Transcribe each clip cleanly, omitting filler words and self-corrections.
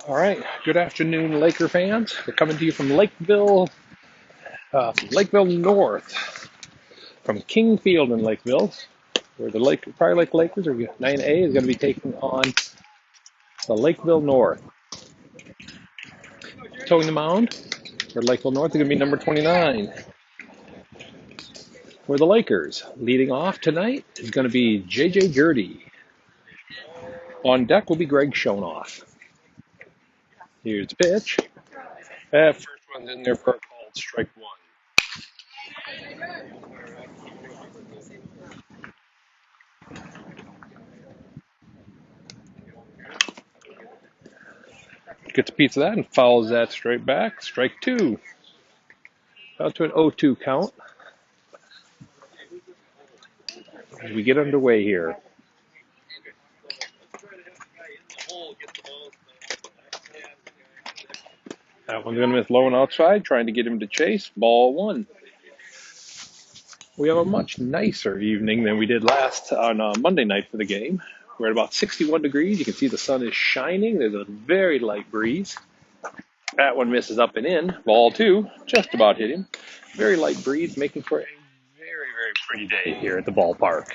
All right. Good afternoon, Laker fans. We're coming to you from Lakeville North, from King Field in Lakeville, where the Prior Lake Lakers or 9A is going to be taking on the Lakeville North. Towing the mound for Lakeville North is going to be number 29. For the Lakers, leading off tonight is going to be J.J. Gurdy. On deck will be Greg Shonoff. Here's the pitch. First one's in there for a called strike one. Gets a piece of that and follows that straight back. Strike two. Out to an 0-2 count as we get underway here. That one's going to miss low and outside, trying to get him to chase. Ball one. We have a much nicer evening than we did last on Monday night for the game. We're at about 61 degrees. You can see the sun is shining. There's a very light breeze. That one misses up and in. Ball two, just about hit him. Very light breeze, making for a very, very pretty day here at the ballpark.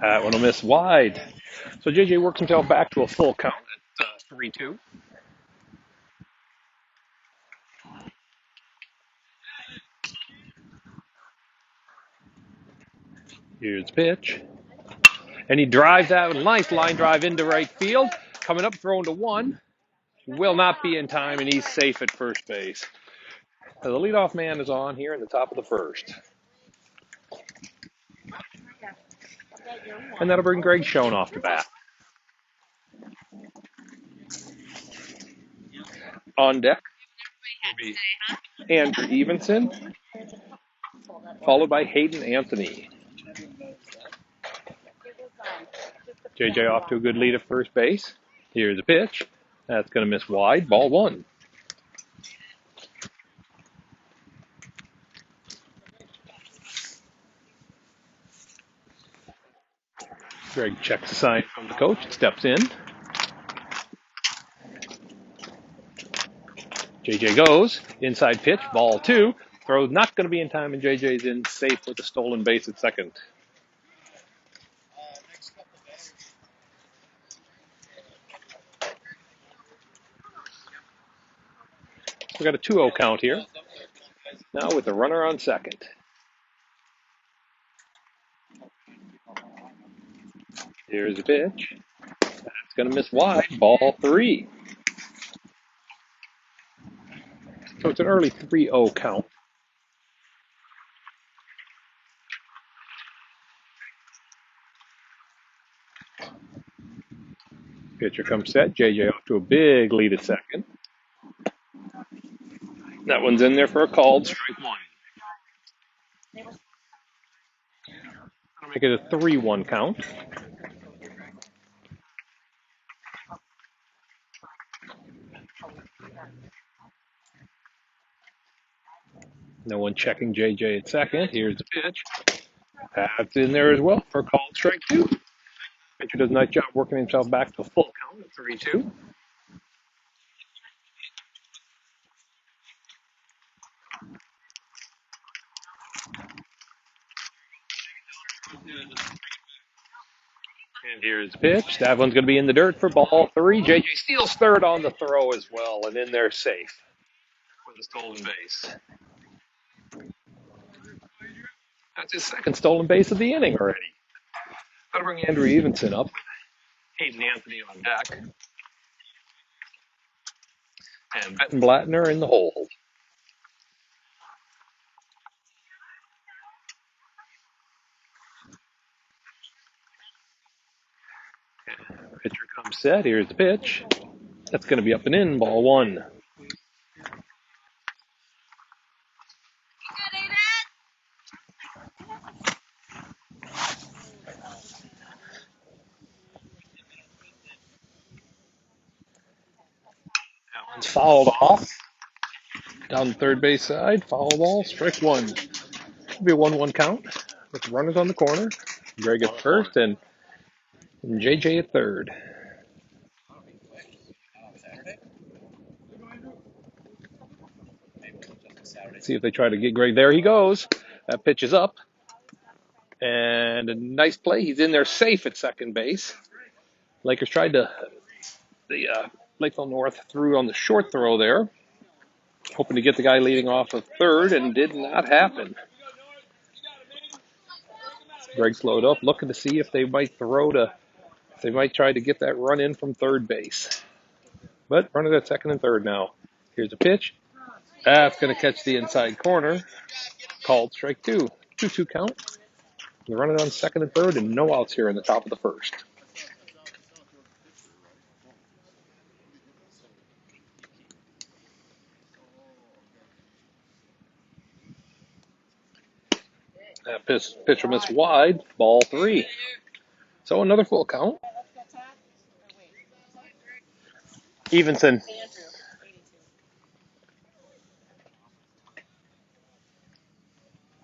That one will miss wide. So JJ works himself back to a full count at 3-2. Here's the pitch. And he drives that nice line drive into right field. Coming up, thrown to one. Will not be in time, and he's safe at first base. So the leadoff man is on here in the top of the first. And that'll bring Greg Shonoff to bat. On deck will be Andrew Evenson, followed by Hayden Anthony. JJ off to a good lead at first base. Here's a pitch. That's going to miss wide. Ball one. Greg checks the sign from the coach, steps in. JJ goes. Inside pitch. Ball two. Throw's not going to be in time, and JJ's in safe with a stolen base at second. We got a 2-0 count here. Now with the runner on second. Here's a pitch. That's going to miss wide. Ball three. So it's an early 3-0 count. Pitcher comes set. JJ off to a big lead at second. That one's in there for a called strike one. I'll make it a 3-1 count. No one checking JJ at second. Here's the pitch. That's in there as well for a called strike two. Pitcher does a nice job working himself back to a full count at 3-2. And here's the pitch. That one's going to be in the dirt for ball three. JJ steals third on the throw as well, and in there safe with a stolen base. That's his second stolen base of the inning already. I'll bring Andrew Evenson up. Hayden Anthony on deck. And Benton Blattner in the hole. Pitcher comes set. Here's the pitch. That's going to be up and in. Ball one. That one's fouled off. Down the third base side. Foul ball. Strike one. It'll be a 1-1 count with the runners on the corner. Greg at first and JJ at third. See if they try to get Greg. There he goes. That pitch is up. And a nice play. He's in there safe at second base. Lakers tried to, Lakeville North threw on the short throw there, hoping to get the guy leading off of third, and did not happen. Greg slowed up, looking to see if they might try to get that run in from third base. But running at second and third now. Here's a pitch. That's going to catch the inside corner. Called strike two. 2-2 count. They're running on second and third, and no outs here in the top of the first. That pitch will miss wide. Ball three. So another full count. Evenson.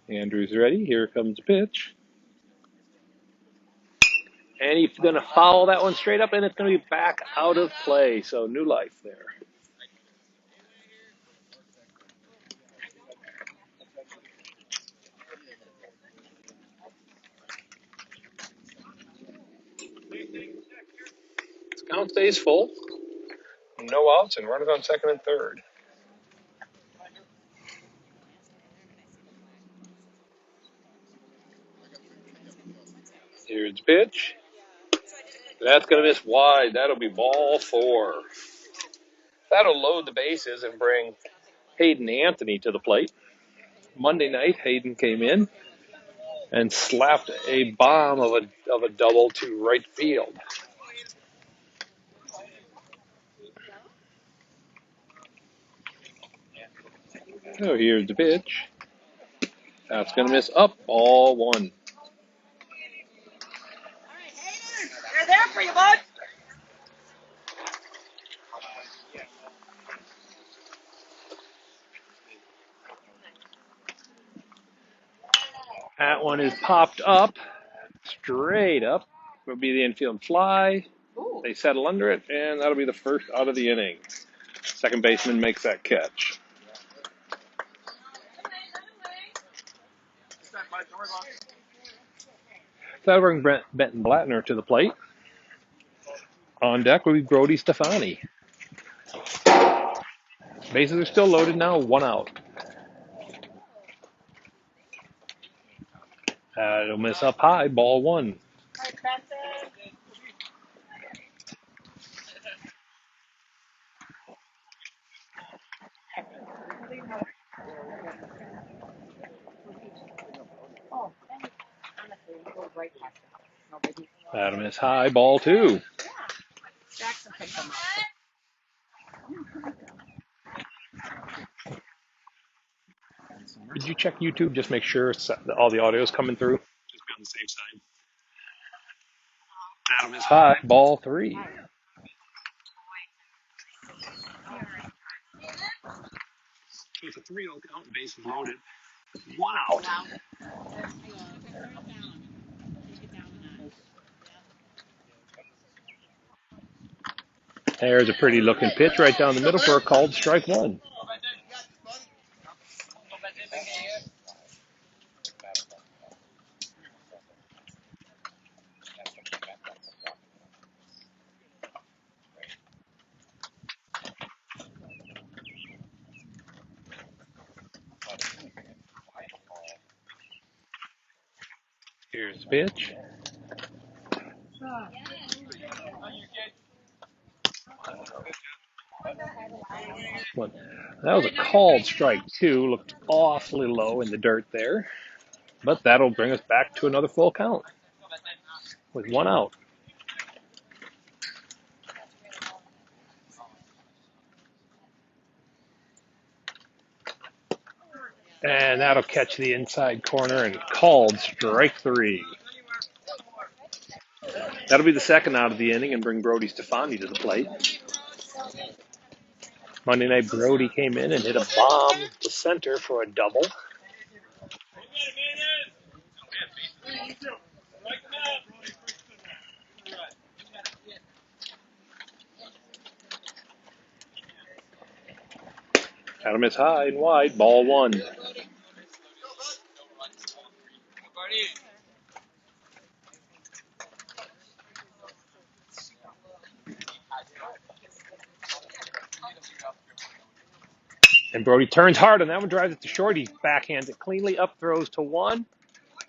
Andrew's ready. Here comes the pitch. And he's going to foul that one straight up, and it's going to be back out of play. So new life there. This count stays full. No outs, and runners on second and third. Here's the pitch. That's going to miss wide. That'll be ball four. That'll load the bases and bring Hayden Anthony to the plate. Monday night, Hayden came in and slapped a bomb of a double to right field. So here's the pitch. That's going to miss up. Ball one. They're there for you, bud. That one is popped up, straight up. Will be the infield fly. Ooh. They settle under it, and that'll be the first out of the inning. Second baseman makes that catch. So that'll bring Benton Blattner to the plate. On deck will be Brody Stefani. Bases are still loaded now, one out. It'll miss up high, ball one. That'll miss high, ball two. Jackson picked them up. Did you check YouTube? Just make sure all the audio is coming through. Just be on the safe side. Adam is high. Ball 3. With a 3-0 count, bases loaded. 1 out. There's a pretty looking pitch right down the middle for a called strike 1. Here's the pitch. One. That was a called strike 2. Looked awfully low in the dirt there. But that'll bring us back to another full count with 1 out. And that'll catch the inside corner and called strike 3. That'll be the second out of the inning and bring Brody Stefani to the plate. Monday night, Brody came in and hit a bomb to center for a double. Adam is high and wide, ball 1. And Brody turns hard on that one, drives it to short. He backhands it cleanly, up throws to 1.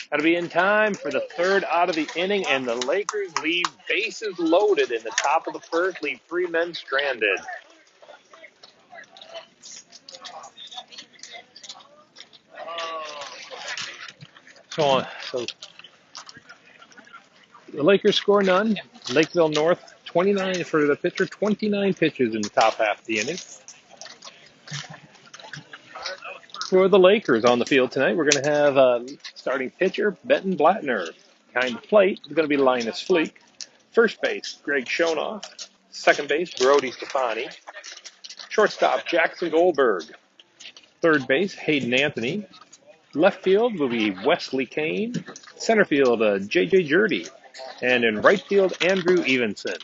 That'll be in time for the third out of the inning, and the Lakers leave bases loaded in the top of the first, leave 3 men stranded. So the Lakers score none. Lakeville North, 29 for the pitcher, 29 pitches in the top half of the inning. For the Lakers on the field tonight, we're going to have starting pitcher Benton Blattner. Behind the plate is going to be Linus Fleek. First base, Greg Shonoff. Second base, Brody Stefani. Shortstop, Jackson Goldberg. Third base, Hayden Anthony. Left field will be Wesley Kane. Center field, J.J. Jurdy. And in right field, Andrew Evenson.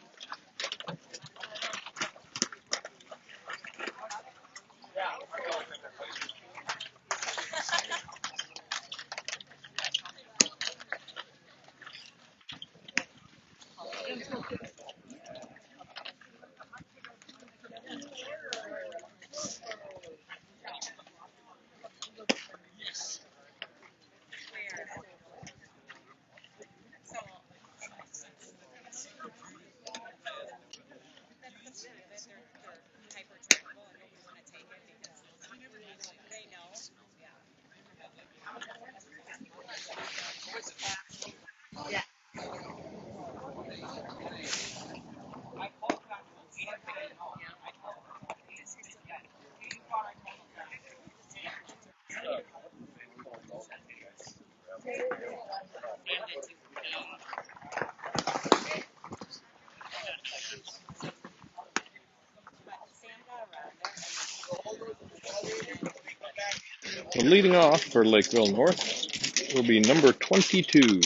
So leading off for Lakeville North will be number 22.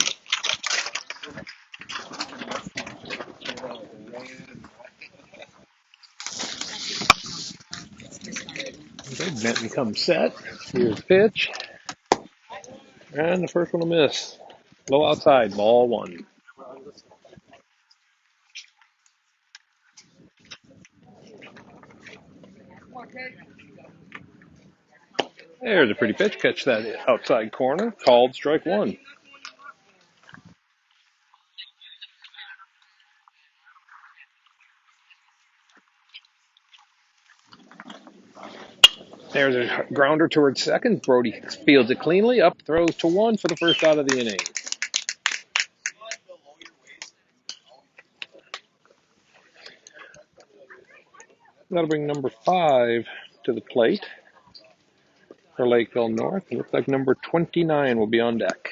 Okay, Benton comes set. Here's the pitch. And the first one will miss. Low outside, ball 1. There's a pretty pitch. Catch that outside corner. Called strike 1. There's a grounder towards second. Brody fields it cleanly. Up throws to 1 for the first out of the inning. That'll bring number 5 to the plate. for Lakeville North. It looks like number 29 will be on deck.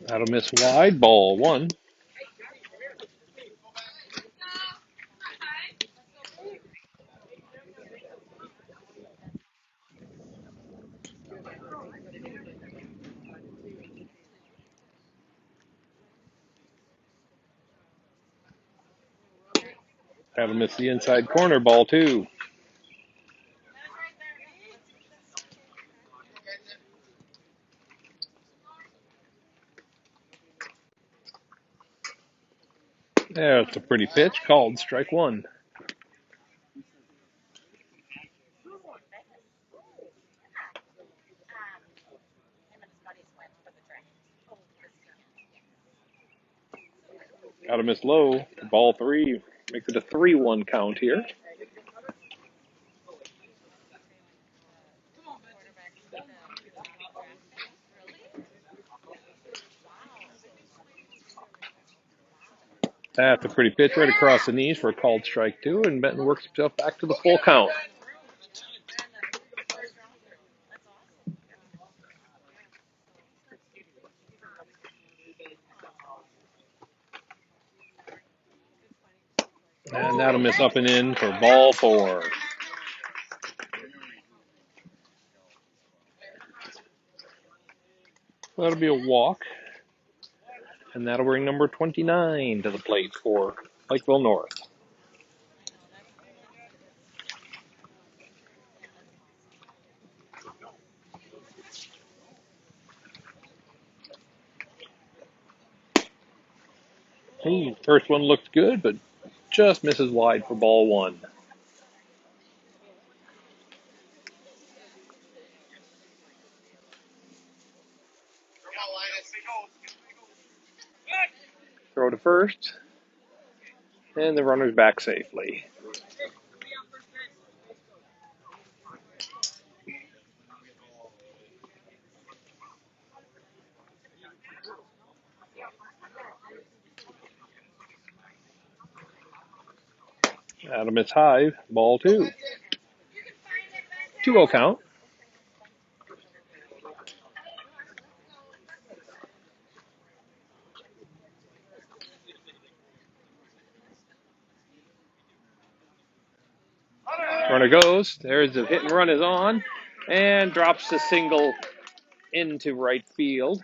That'll miss wide. Ball one. That'll miss the inside corner. Ball two. That's a pretty pitch. Called strike one. Gotta miss low. Ball three. Makes it a 3-1 count here. That's a pretty pitch right across the knees for a called strike two, and Benton works himself back to the full count. And that'll miss up and in for ball four. That'll be a walk, and that'll bring number 29 to the plate for Lakeville North. First one looked good, but just misses wide for ball one. Throw to first, and the runner's back safely. That'll miss high, ball two. 2-0 count. Runner goes. There's the hit and run is on, and drops the single into right field,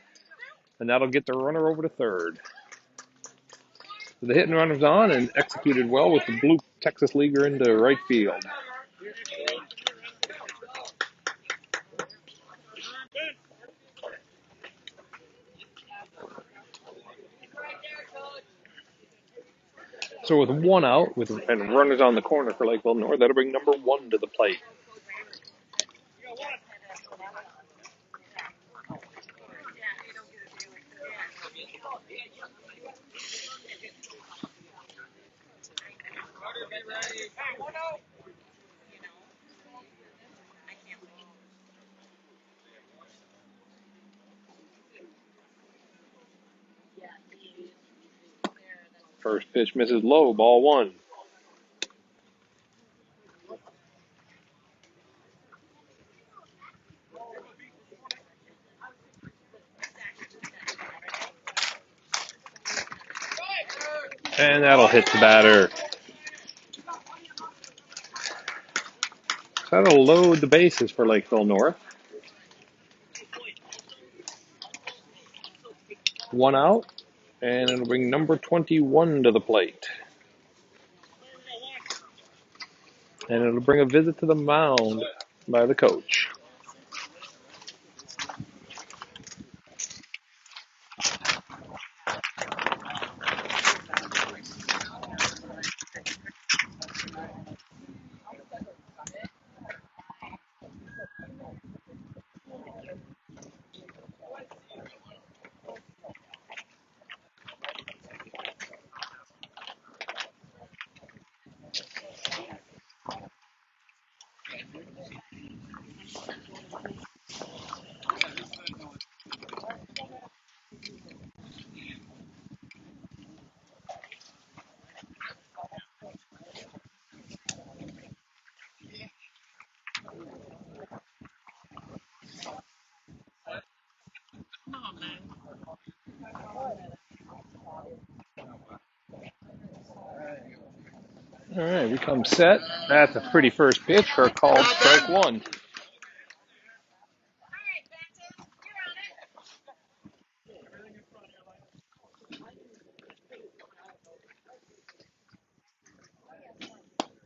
and that'll get the runner over to third. The hit and run is on and executed well with the blue Texas leaguer into right field. So with one out, and runners on the corner for Lakeville North, that'll bring number one to the plate. First pitch misses low, ball one. And that'll hit the batter. So that'll load the bases for Lakeville North. One out, and it'll bring number 21 to the plate. And it'll bring a visit to the mound by the coach. All right, we come set. That's a pretty first pitch for a called strike one.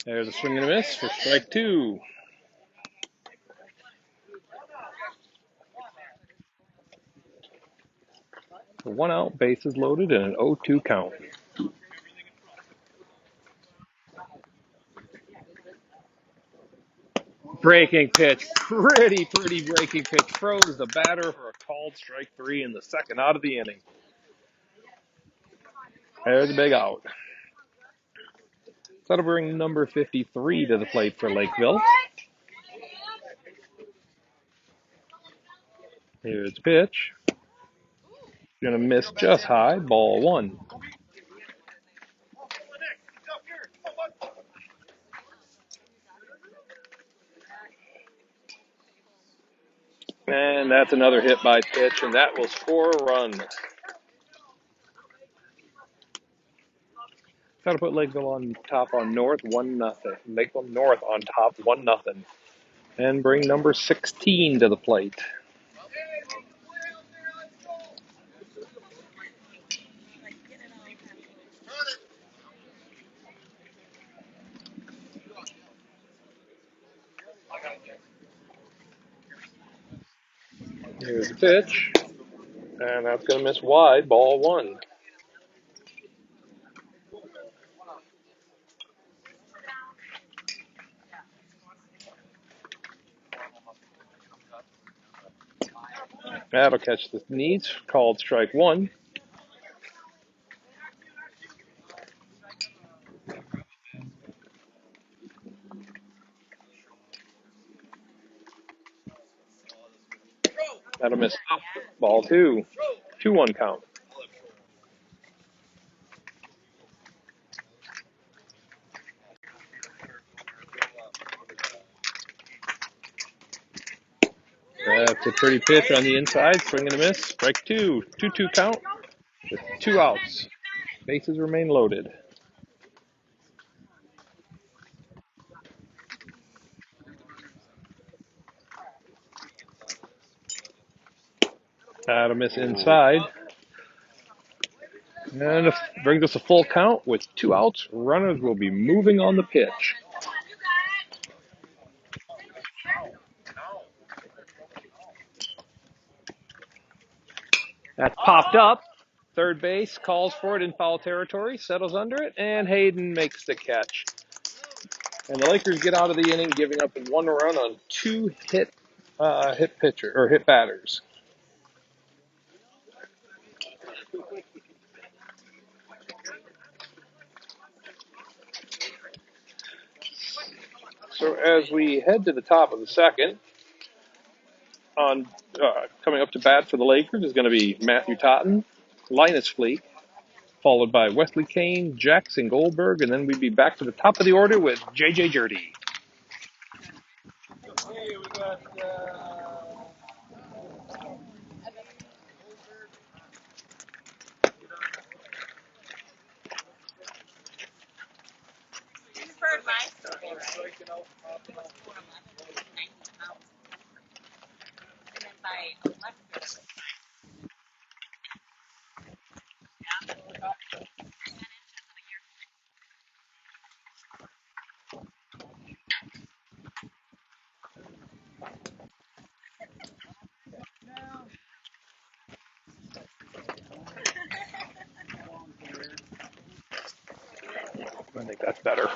There's a swing and a miss for strike two. One out, bases loaded, and an 0-2 count. Breaking pitch, pretty breaking pitch. Froze the batter for a called strike three in the second out of the inning. There's a big out. That'll bring number 53 to the plate for Lakeville. Here's the pitch. Gonna miss just high, ball one. And that's another hit by pitch, and that will score a run. That'll put Lakeville on top on North 1-0. Lakeville North on top 1-0. And bring number 16 to the plate. Here's the pitch. And that's going to miss wide, ball one. That'll catch the knees, called strike one. That'll miss ball two. 2-1 count. That's a pretty pitch on the inside. Swing and a miss. Strike two. 2-2 count with 2 outs. Bases remain loaded. That'll miss inside. And it brings us a full count with 2 outs. Runners will be moving on the pitch. That's popped up. Third base calls for it in foul territory, settles under it, and Hayden makes the catch. And the Lakers get out of the inning, giving up 1 run on 2 hit batters. So as we head to the top of the second, coming up to bat for the Lakers is going to be Matthew Totten, Linus Fleet, followed by Wesley Kane, Jackson Goldberg, and then we'd be back to the top of the order with J.J. Jurdy. Hey, we got you've heard my story, right? And then by 11. I think that's better.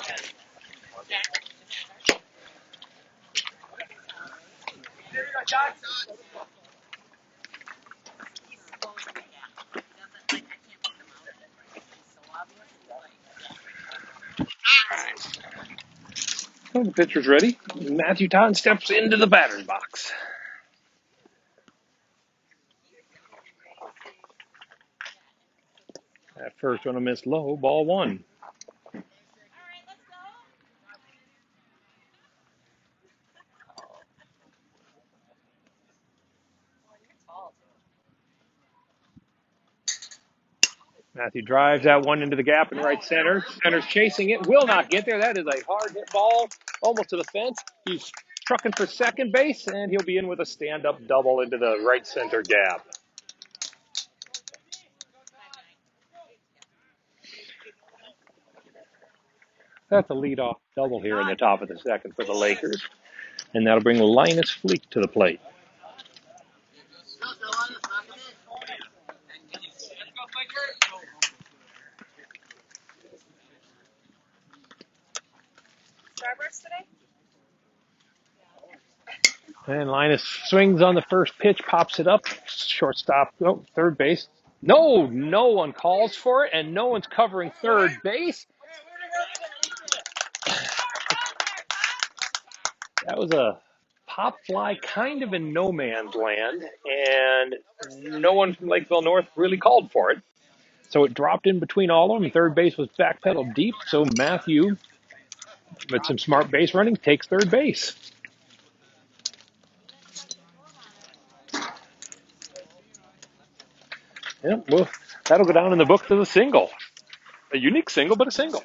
Well, the pitcher's ready. Matthew Totten steps into the batter's box. That first one will miss low, ball one. Matthew drives that one into the gap in right center. Center's chasing it. Will not get there. That is a hard hit ball, almost to the fence. He's trucking for second base, and he'll be in with a stand-up double into the right center gap. That's a leadoff double here in the top of the second for the Lakers, and that'll bring Linus Fleek to the plate. Starburst today? And Linus swings on the first pitch, pops it up. Shortstop, third base. No one calls for it, and no one's covering third base. That was a pop fly kind of in no man's land, and no one from Lakeville North really called for it. So it dropped in between all of them. Third base was backpedaled deep, so Matthew, with some smart base running, takes third base. Yeah, well, that'll go down in the books as a single. A unique single, but a single.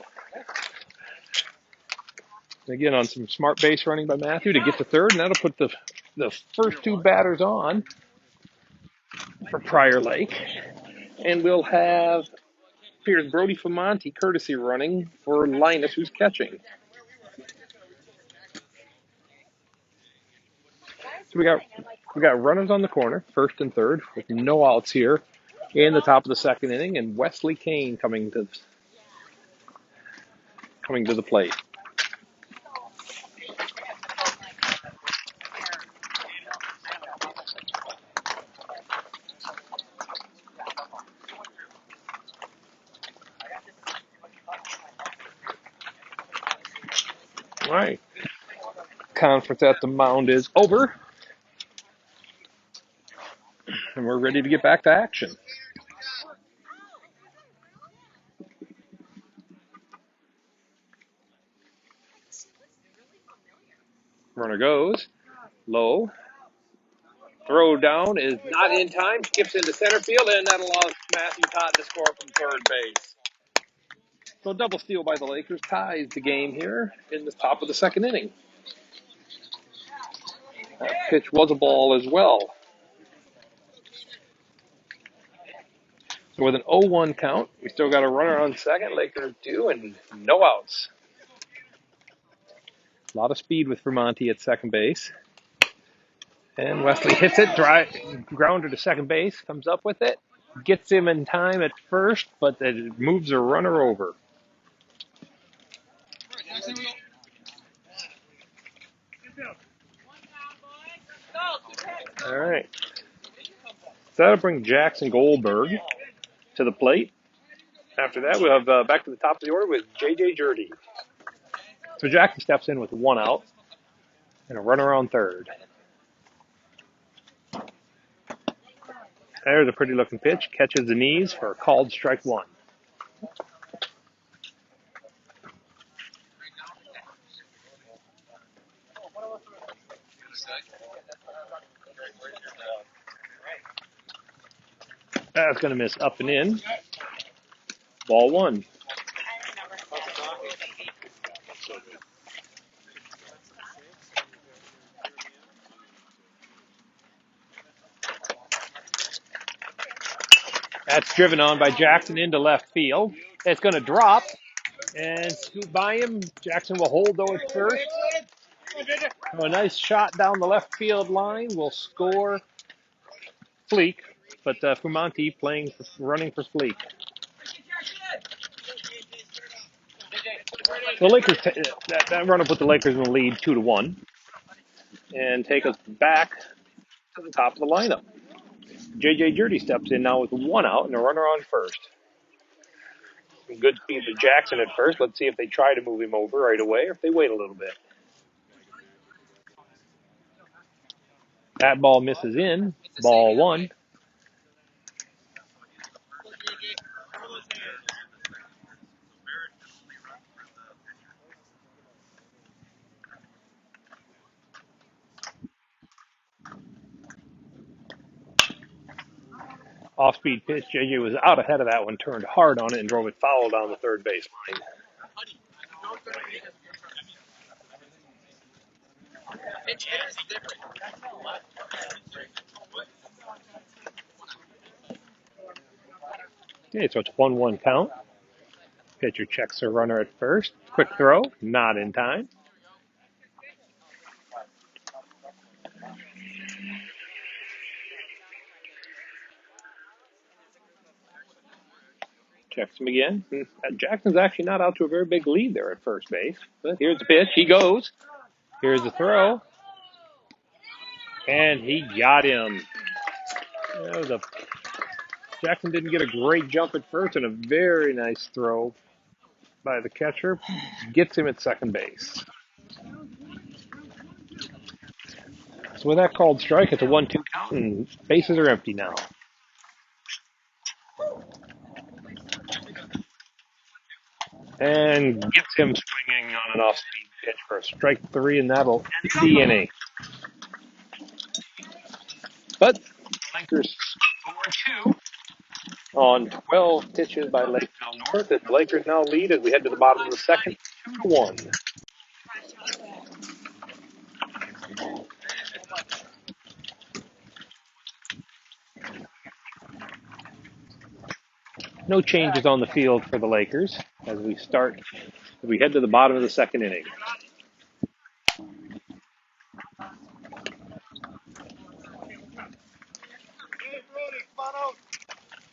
Again, on some smart base running by Matthew to get to third, and that'll put the first two batters on for Prior Lake. And we'll have here's Brody Famonti courtesy running for Linus, who's catching. So we got runners on the corner, first and third, with no outs here in the top of the second inning, and Wesley Kane coming to the plate. All right. Conference at the mound is over, and we're ready to get back to action. Runner goes low. Throw down is not in time. Skips into center field, and that allows Matthew Todd to score from third base. So double steal by the Lakers ties the game here in the top of the second inning. That pitch was a ball as well. So with an 0-1 count, we still got a runner on second, Lakers 2, and no outs. A lot of speed with Vermonti at second base. And Wesley hits it, grounder to second base, comes up with it, gets him in time at first, but it moves a runner over. All right. So that'll bring Jackson Goldberg to the plate. After that, we'll have back to the top of the order with J.J. Jurdy. So Jackson steps in with one out and a runner on third. There's a pretty looking pitch. Catches the knees for a called strike one. That's going to miss up and in. Ball one. That's driven on by Jackson into left field. It's going to drop and scoot by him. Jackson will hold though at first. A nice shot down the left field line will score Fleek, but Fumanti running for Fleek. The Lakers that run up with the Lakers in the lead 2-1, and take us back to the top of the lineup. J.J. Jurdy steps in now with one out and a runner on first. Some good speed to Jackson at first. Let's see if they try to move him over right away or if they wait a little bit. That ball misses in. Ball one. Off-speed pitch. JJ was out ahead of that one, turned hard on it, and drove it foul down the third base line. Okay, so it's 1-1 count. Pitcher checks her runner at first. Quick throw, not in time. Checks him again. Jackson's actually not out to a very big lead there at first base. But here's the pitch. He goes. Here's the throw. And he got him. Jackson didn't get a great jump at first, and a very nice throw by the catcher gets him at second base. So with that called strike, it's a 1-2 count, and bases are empty now. And gets him swinging on an off-speed pitch for a strike 3, and that'll end the inning. But Lakers score 2 on 12 pitches by Lakeville North, and the Lakers now lead as we head to the bottom of the second, 2-1. No changes on the field for the Lakers as we head to the bottom of the second inning.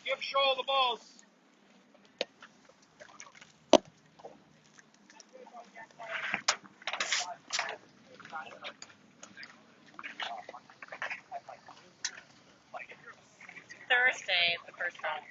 Give Shaw the balls. Thursday is the first round.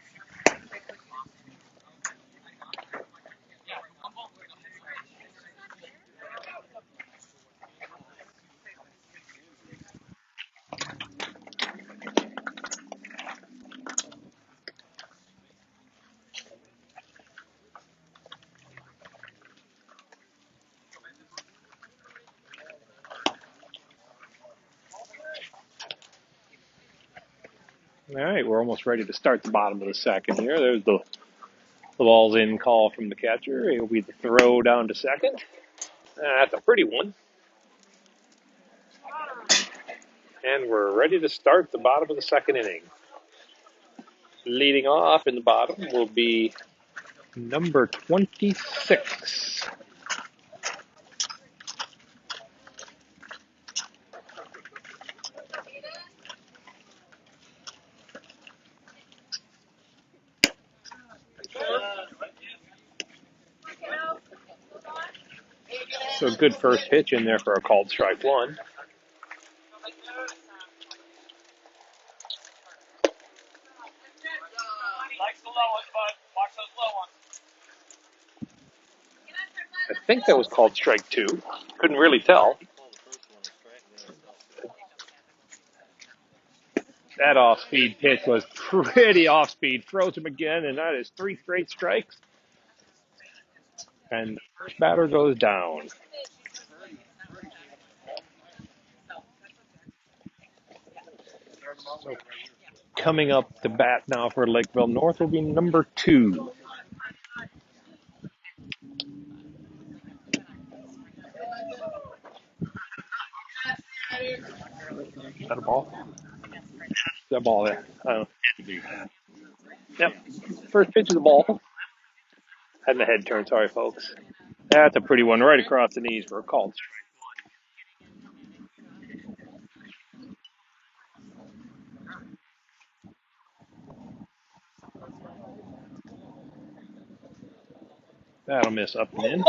All right, we're almost ready to start the bottom of the second here. There's the ball's in call from the catcher. It'll be the throw down to second. That's a pretty one. And we're ready to start the bottom of the second inning. Leading off in the bottom will be number 26. So a good first pitch in there for a called strike 1. I think that was called strike 2. Couldn't really tell. That off-speed pitch was pretty off-speed. Throws him again, and that is 3 straight strikes. And the first batter goes down. So coming up to bat now for Lakeville North will be number 2. Is that a ball? Is that a ball there? I don't know. Yep. First pitch is a ball. Had my head turned. Sorry, folks. That's a pretty one right across the knees for a called strike. That'll miss up and in.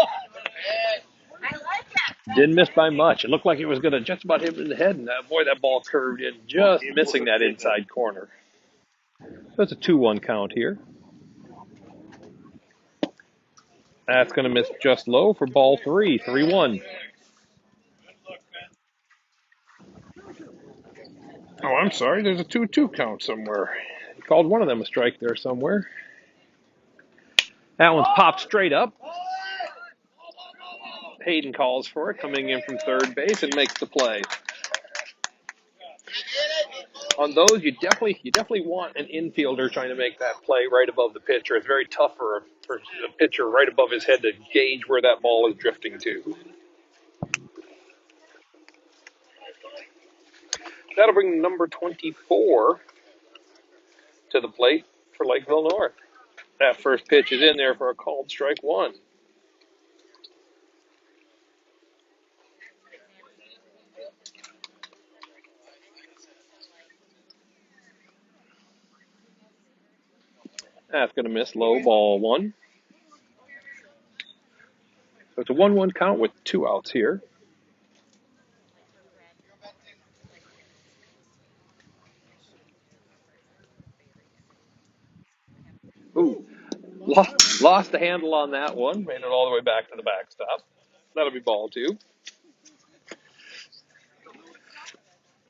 Didn't miss by much. It looked like it was going to just about hit him in the head, and boy, that ball curved in, just missing that inside corner. So it's a 2-1 count here. That's going to miss just low for ball 3, 3-1. Oh, I'm sorry. There's a 2-2 count somewhere. He called one of them a strike there somewhere. That one's popped straight up. Hayden calls for it, coming in from third base, and makes the play. On those, you definitely want an infielder trying to make that play right above the pitcher. It's very tough for a pitcher right above his head to gauge where that ball is drifting to. That'll bring number 24 to the plate for Lakeville North. That first pitch is in there for a called strike one. That's going to miss, low, ball one. So it's a 1-1 count with 2 outs here. Ooh, lost the handle on that one. Made it all the way back to the backstop. That'll be ball two.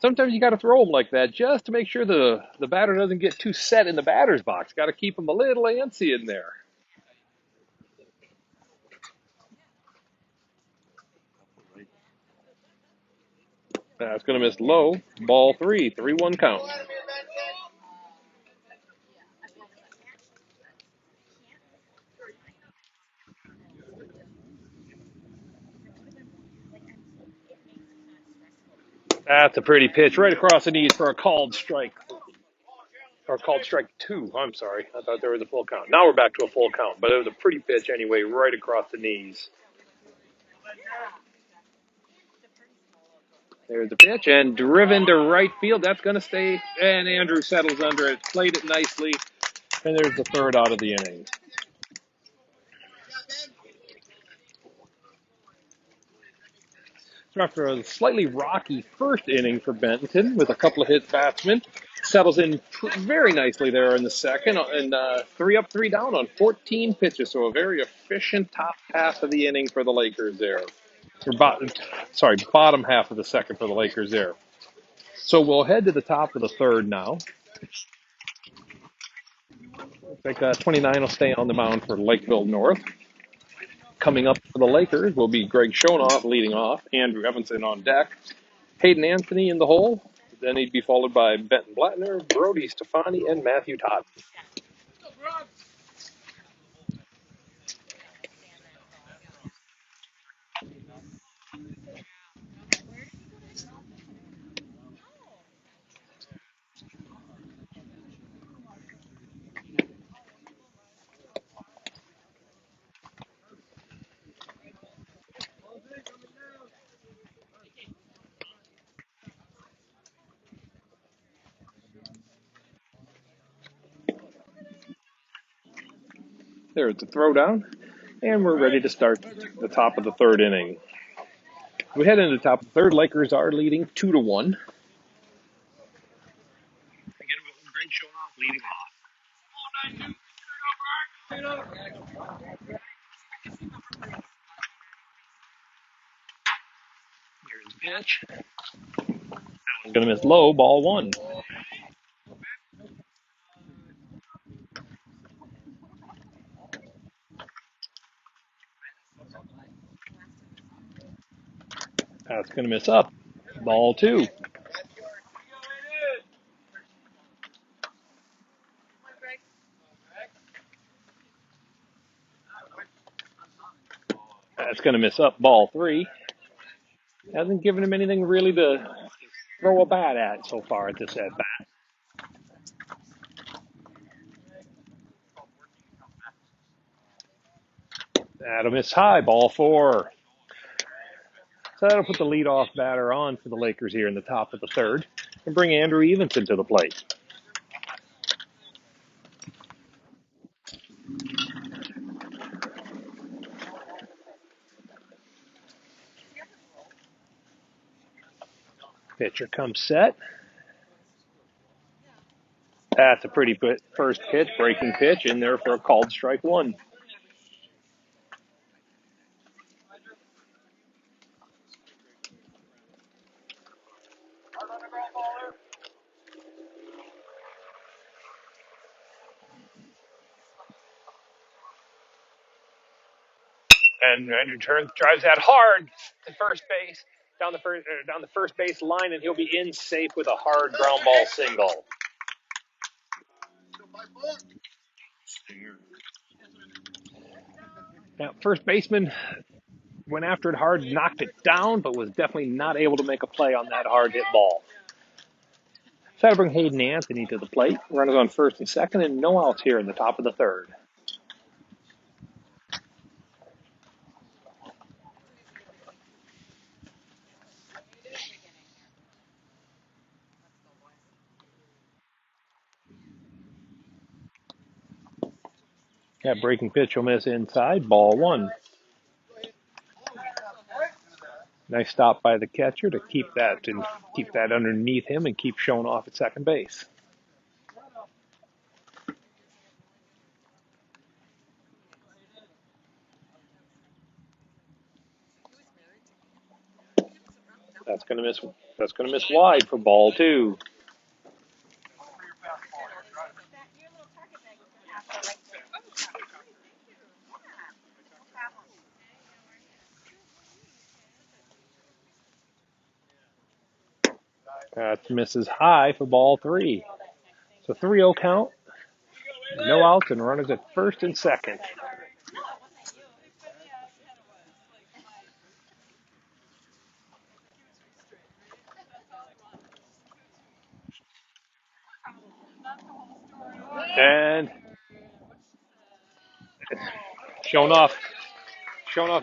Sometimes you got to throw them like that just to make sure the batter doesn't get too set in the batter's box. Got to keep them a little antsy in there. That's going to miss, low, ball three, 3-1 count. That's a pretty pitch right across the knees for a called strike. Or called strike two. I'm sorry. I thought there was a full count. Now we're back to a full count, but it was a pretty pitch anyway, right across the knees. There's the pitch and driven to right field. That's going to stay. And Andrew settles under it, played it nicely, and there's the third out of the inning. So after a slightly rocky first inning for Benton with a couple of hit batsmen, settles in very nicely there in the second, and 3 up, 3 down on 14 pitches. So a very efficient top half of the inning for the Lakers there. Or bottom half of the second for the Lakers there. So we'll head to the top of the third now. I think 29 will stay on the mound for Lakeville North. Coming up for the Lakers will be Greg Schonoff leading off, Andrew Evanson on deck, Hayden Anthony in the hole. Then he'd be followed by Benton Blattner, Brody Stefani, and Matthew Todd. There's the throwdown, and we're ready to start the top of the third inning. We head into the top of the third. Lakers are leading 2-1. Again, Greg Schonoff leading off. Here's the pitch. Going to miss, low, ball one. That's going to miss, up, ball two. That's going to miss, up, ball three. Hasn't given him anything really to throw a bat at so far at this at bat. That'll miss high, ball four. So that'll put the leadoff batter on for the Lakers here in the top of the third and bring Andrew Evanson to the plate. Pitcher comes set. That's a pretty first pitch, breaking pitch in there for a called strike one. And Andrew drives that hard to first base. down the first base line, and he'll be in safe with a hard ground ball single. Now, first baseman went after it hard, knocked it down, but was definitely not able to make a play on that hard hit ball. So that'll bring Hayden Anthony to the plate. Runners on first and second, and no outs here in the top of the third. That breaking pitch will miss inside. Ball one. Nice stop by the catcher to keep that underneath him and keep showing off at second base. That's going to miss wide for ball two. That misses high for ball three. So 3-0 count. No outs and runners at first and second. And showing off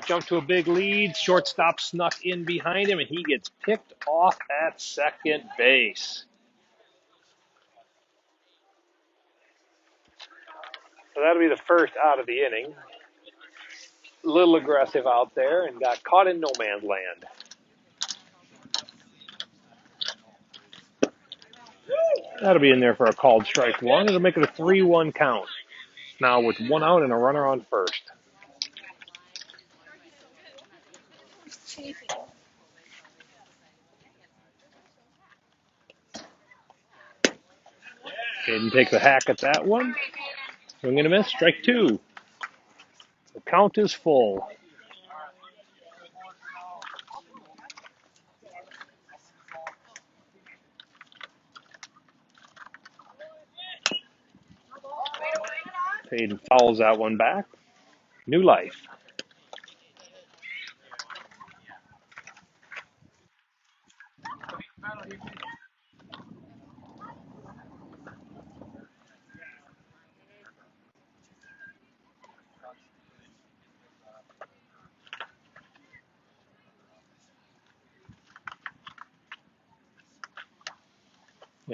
jumped to a big lead. Shortstop snuck in behind him, and he gets picked off at second base. So that'll be the first out of the inning. A little aggressive out there and got caught in no man's land. That'll be in there for a called strike one. It'll make it a 3-1 count. Now with one out and a runner on first. Hayden takes a hack at that one. Swing and a miss. Strike two. The count is full. Hayden fouls that one back. New life.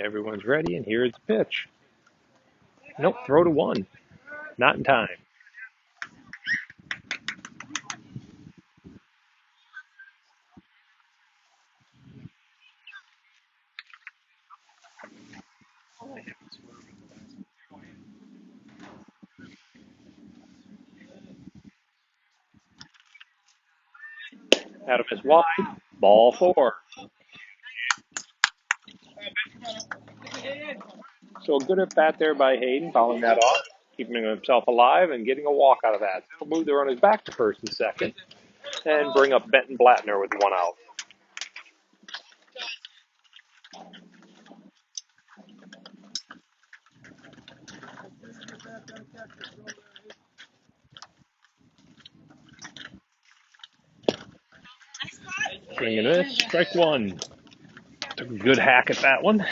Everyone's ready, and here's the pitch. Nope, throw to one. Not in time. Adam is wide. Ball four. So a good at bat there by Hayden, fouling that off, keeping himself alive and getting a walk out of that. He'll move the runners back to first and second and bring up Benton Blattner with one out. Swing and miss. Strike one. Took a good hack at that one.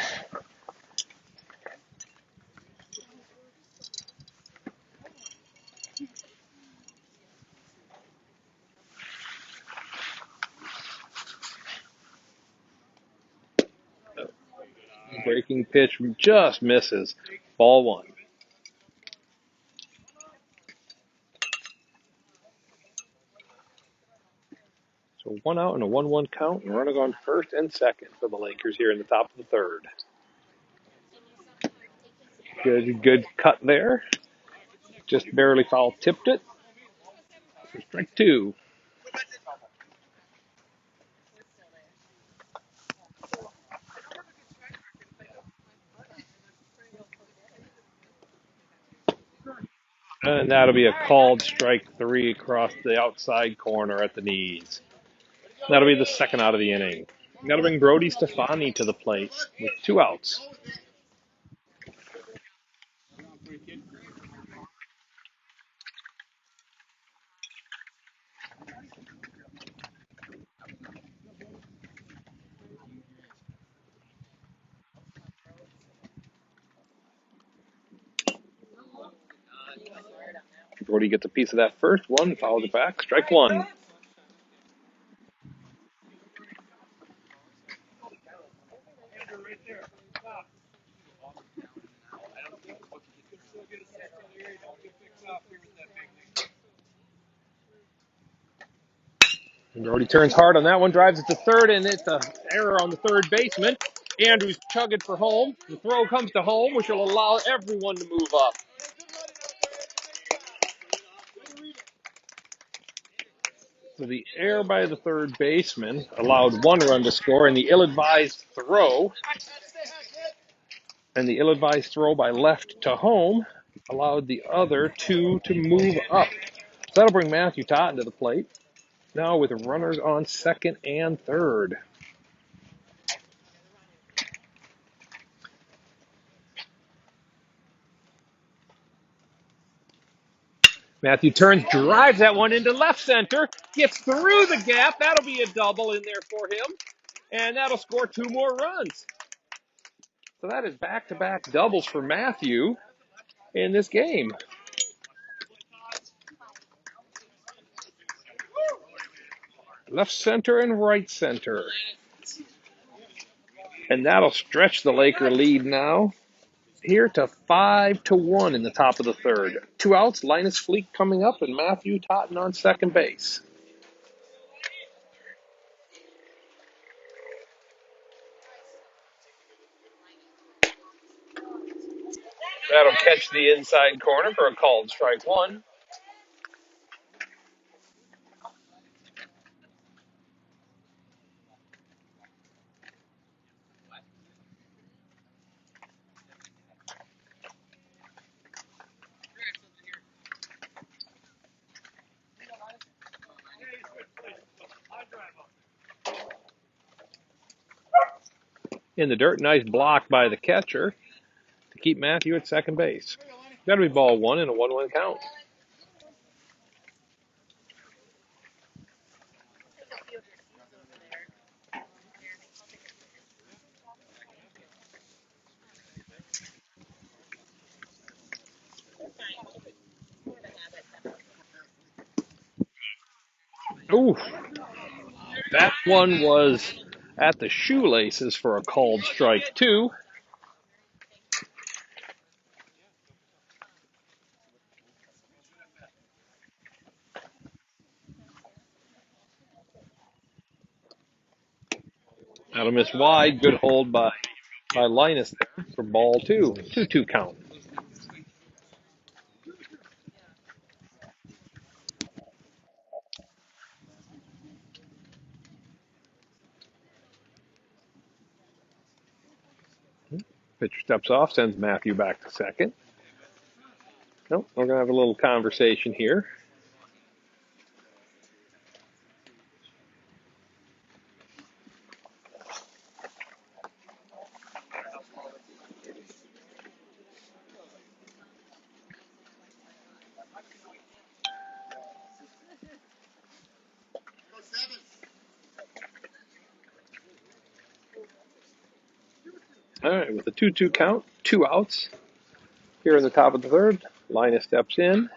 Breaking pitch just misses. Ball one. So one out and a 1-1 count, and runners on first and second for the Lakers here in the top of the third. Good cut there. Just barely foul tipped it. Strike two. And that'll be a called strike three across the outside corner at the knees. That'll be the second out of the inning. That'll bring Brody Stefani to the plate with 2 outs. Brody gets a piece of that first one, follows it back, strike one. And Brody turns hard on that one, drives it to third, and it's an error on the third baseman. Andrews chugging for home. The throw comes to home, which will allow everyone to move up. So the error by the third baseman allowed 1 run to score, and the ill-advised throw by left to home allowed the other 2 to move up. So that'll bring Matthew Totten to the plate, now with runners on second and third. Matthew turns, drives that one into left center, gets through the gap. That'll be a double in there for him, and that'll score 2 more runs. So that is back-to-back doubles for Matthew in this game. Left center and right center. And that'll stretch the Laker lead now here to 5-1 in the top of the third. 2 outs, Linus Fleek coming up, and Matthew Totten on second base. That'll catch the inside corner for a called strike one. In the dirt, nice block by the catcher to keep Matthew at second base. That'll be ball 1 and a 1-1 count. Ooh, that one was at the shoelaces for a called strike 2. That'll miss wide. Good hold by Linus there for ball 2. 2-2 count. Pitcher steps off, sends Matthew back to second. Nope, we're going to have a little conversation here. All right, with a 2-2 count, 2 outs. Here in the top of the third, Linus steps in.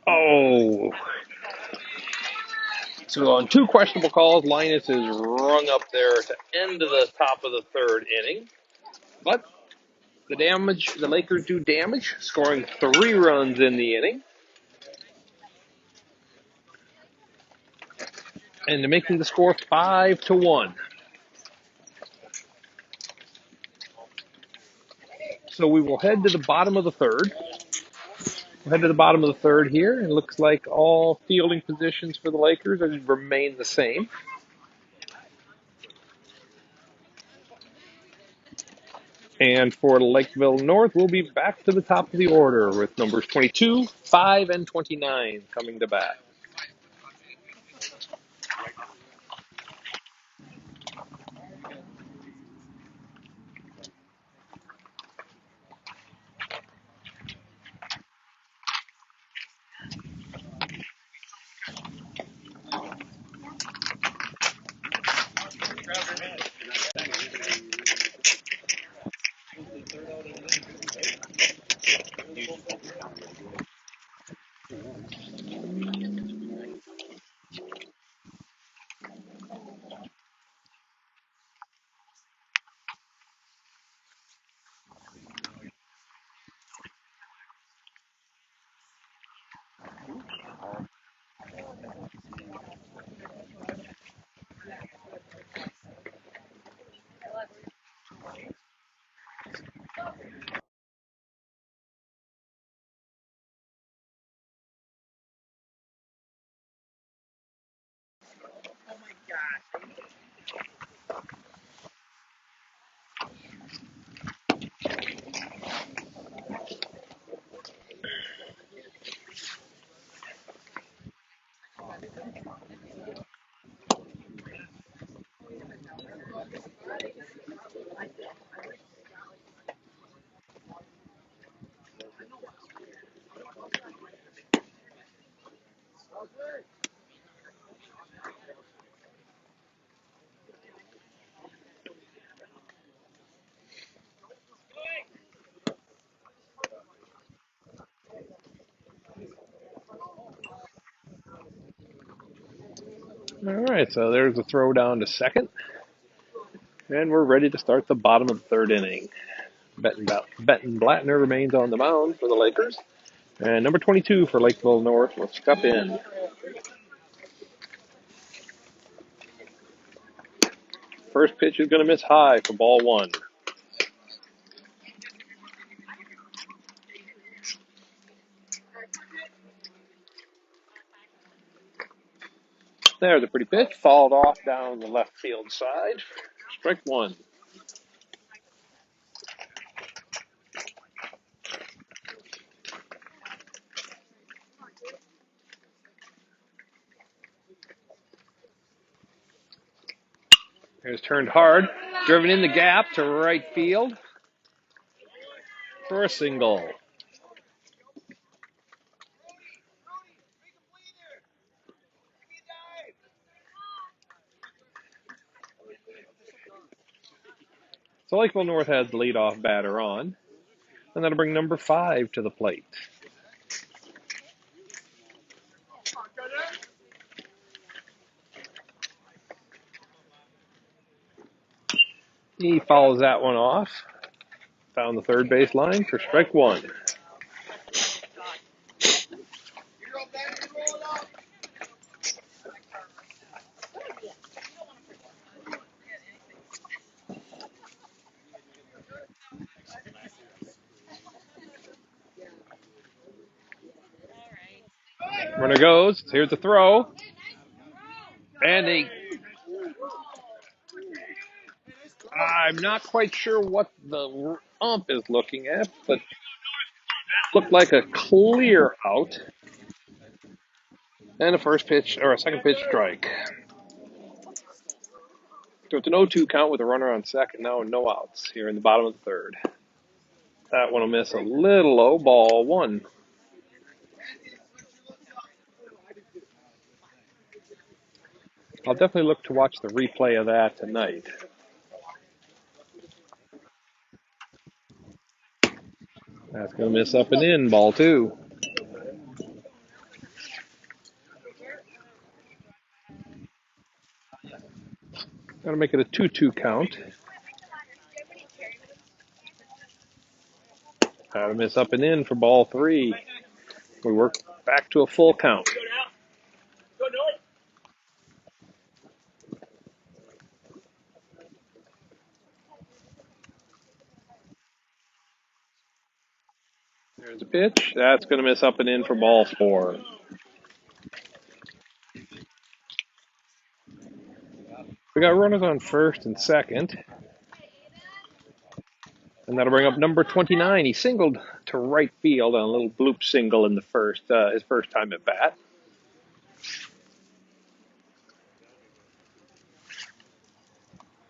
Oh. So on 2 questionable calls, Linus is rung up there to end of the top of the third inning. But the Lakers do damage, scoring 3 runs in the inning. And making the score 5-1. So we will head to the bottom of the third. We'll head to the bottom of the third here. It looks like all fielding positions for the Lakers remain the same. And for Lakeville North, we'll be back to the top of the order with numbers 22, 5, and 29 coming to bat. All right, so there's the throw down to second. And we're ready to start the bottom of the third inning. Benton Blattner remains on the mound for the Lakers. And number 22 for Lakeville North will step in. First pitch is going to miss high for ball one. There's a pretty pitch. Fouled off down the left field side. Strike one. There's turned hard. Driven in the gap to right field for a single. So Lakeville North has the leadoff batter on. And that'll bring number 5 to the plate. He fouls that one off. Down the third base line for strike one. Runner goes. Here's the throw. And I'm not quite sure what the ump is looking at, but looked like a clear out. And a first pitch, or a second pitch strike. So it's an 0-2 count with a runner on second now and no outs here in the bottom of the third. That one will miss a little low, ball one. I'll definitely look to watch the replay of that tonight. That's going to miss up and in, ball two. Got to make it a 2-2 count. Got to miss up and in for ball three. We work back to a full count. There's a pitch. That's going to miss up and in for ball four. We got runners on first and second. And that'll bring up number 29. He singled to right field on a little bloop single in the first, his first time at bat.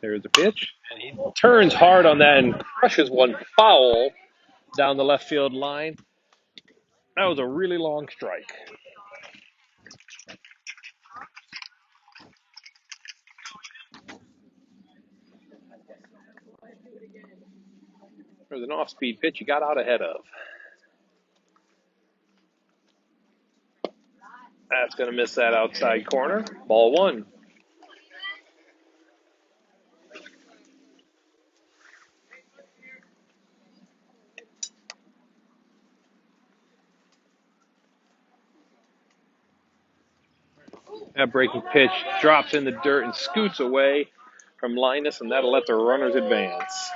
There's a pitch. And he turns hard on that and crushes one foul down the left field line. That was a really long strike. There's an off-speed pitch he got out ahead of. That's going to miss that outside corner. Ball one. That breaking pitch drops in the dirt and scoots away from Linus, and that'll let the runners advance.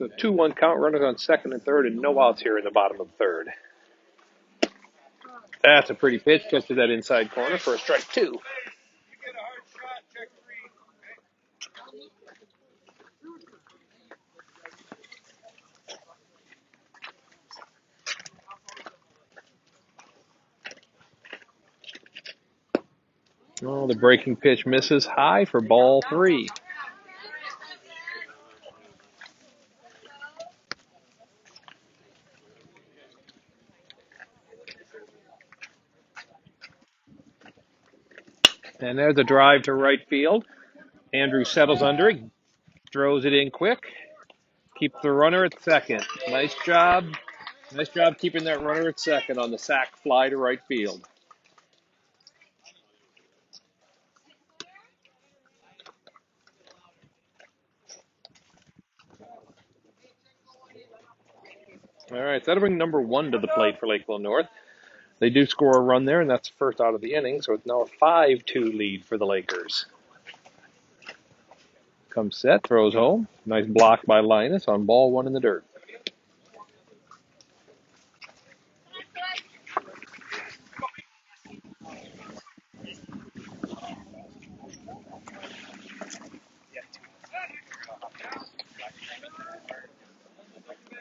So 2-1 count, runners on second and third, and no outs here in the bottom of the third. That's a pretty pitch. Gets to that inside corner for a strike two. Oh, the breaking pitch misses high for ball three. And there's a drive to right field. Andrew settles under it, throws it in quick, keeps the runner at second. Nice job. Nice job keeping that runner at second on the sac fly to right field. All right, so that'll bring number 1 to the plate for Lakeville North. They do score a run there, and that's the first out of the inning, so it's now a 5-2 lead for the Lakers. Comes set, throws home. Nice block by Linus on ball 1 in the dirt.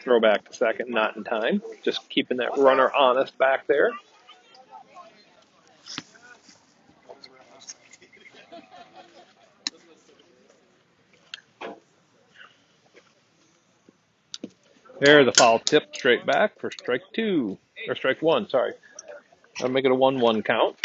Throw back to second, not in time. Just keeping that runner honest back there. There's a foul tip straight back for strike one, sorry. I'll make it a 1-1 count.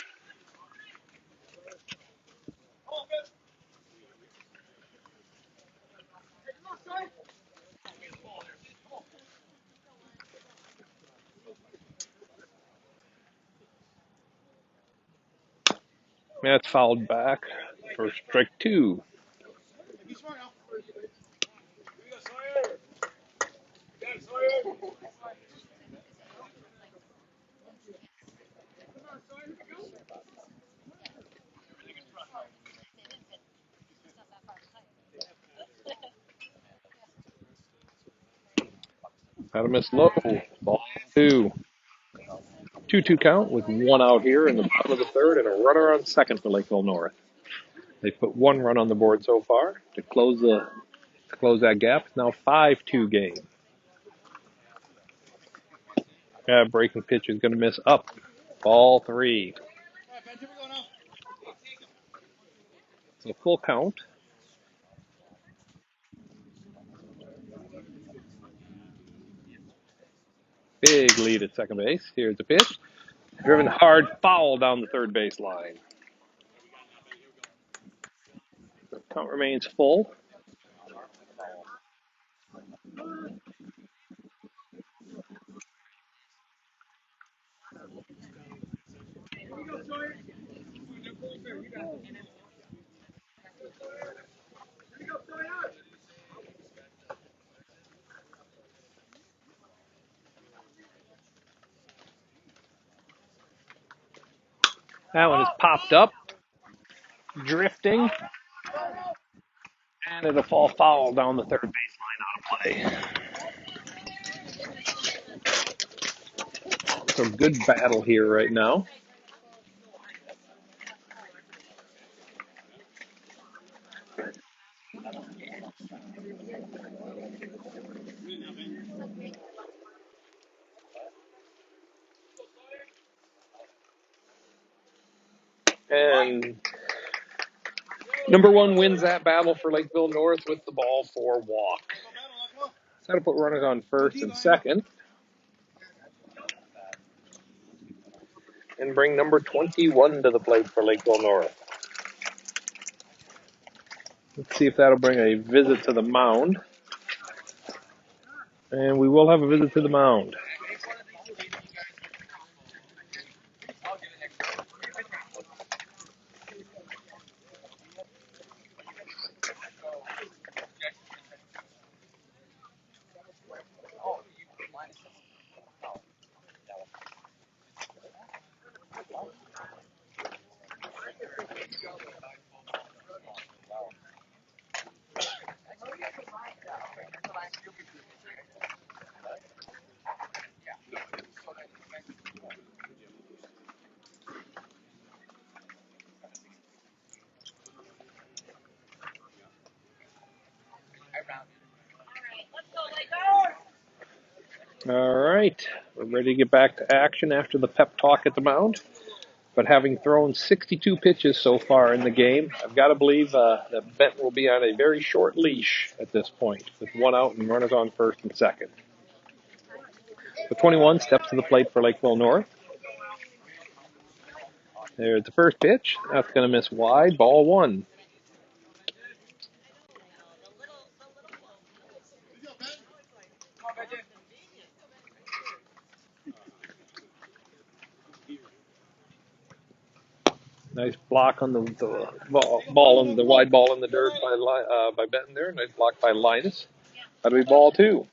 That's fouled back for strike 2. That'll miss low. Ball 2. 2-2 count with 1 out here in the bottom of the third and a runner on second for Lakeville North. They put 1 run on the board so far to close that gap. It's now 5-2 game. Breaking pitch is going to miss up. Ball 3. So full count. Big lead at second base. Here's the pitch. Driven hard, foul down the third base line. The count remains full. That one is popped up, drifting, and it'll fall foul down the third base line out of play. So good battle here right now. And number 1 wins that battle for Lakeville North with the ball 4 walk. So that'll put runners on first and second. And bring number 21 to the plate for Lakeville North. Let's see if that'll bring a visit to the mound. And we will have a visit to the mound. All right, we're ready to get back to action after the pep talk at the mound. But having thrown 62 pitches so far in the game, I've got to believe that Benton will be on a very short leash at this point, with one out and runners on first and second. The 21 steps to the plate for Lakeville North. There's the first pitch. That's going to miss wide. Ball one. Nice block on the ball, the wide ball in the dirt by Benton there. Nice block by Linus. That'll be ball two.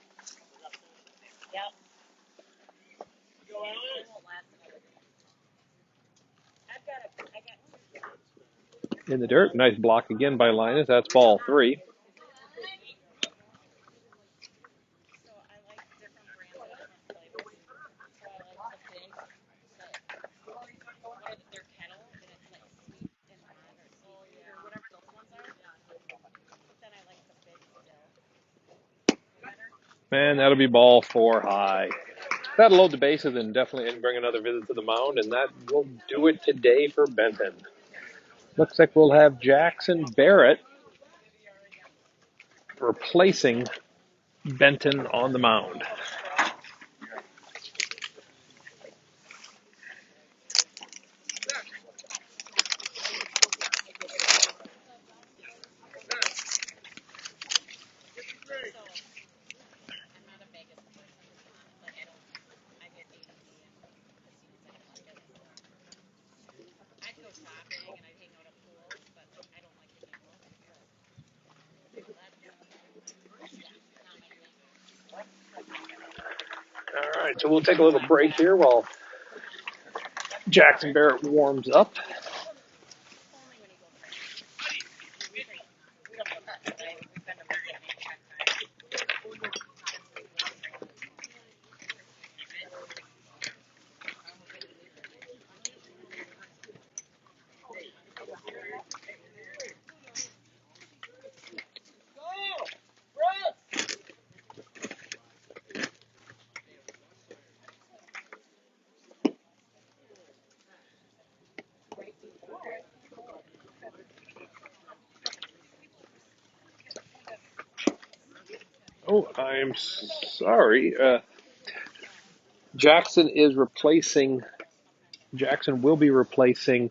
In the dirt. Nice block again by Linus. That's ball three. Man, that'll be ball four high. That'll load the bases and definitely bring another visit to the mound, and that will do it today for Benton. Looks like we'll have Jackson Barrett replacing Benton on the mound. All right, so we'll take a little break here while Jackson Barrett warms up. Oh, I'm sorry. Jackson will be replacing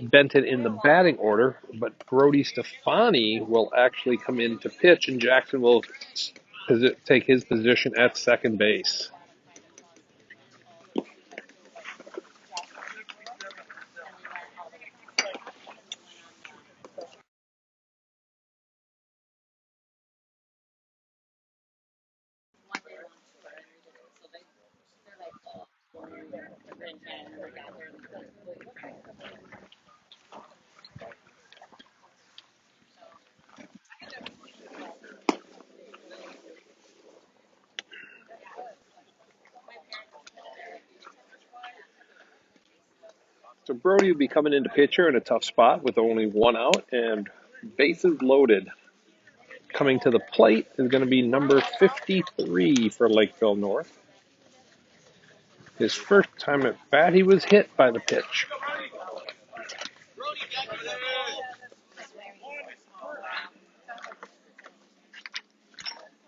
Benton in the batting order, but Brody Stefani will actually come in to pitch, and Jackson will take his position at second base. So Brody will be coming into pitcher in a tough spot with only one out and bases loaded. Coming to the plate is going to be number 53 for Lakeville North. His first time at bat, he was hit by the pitch.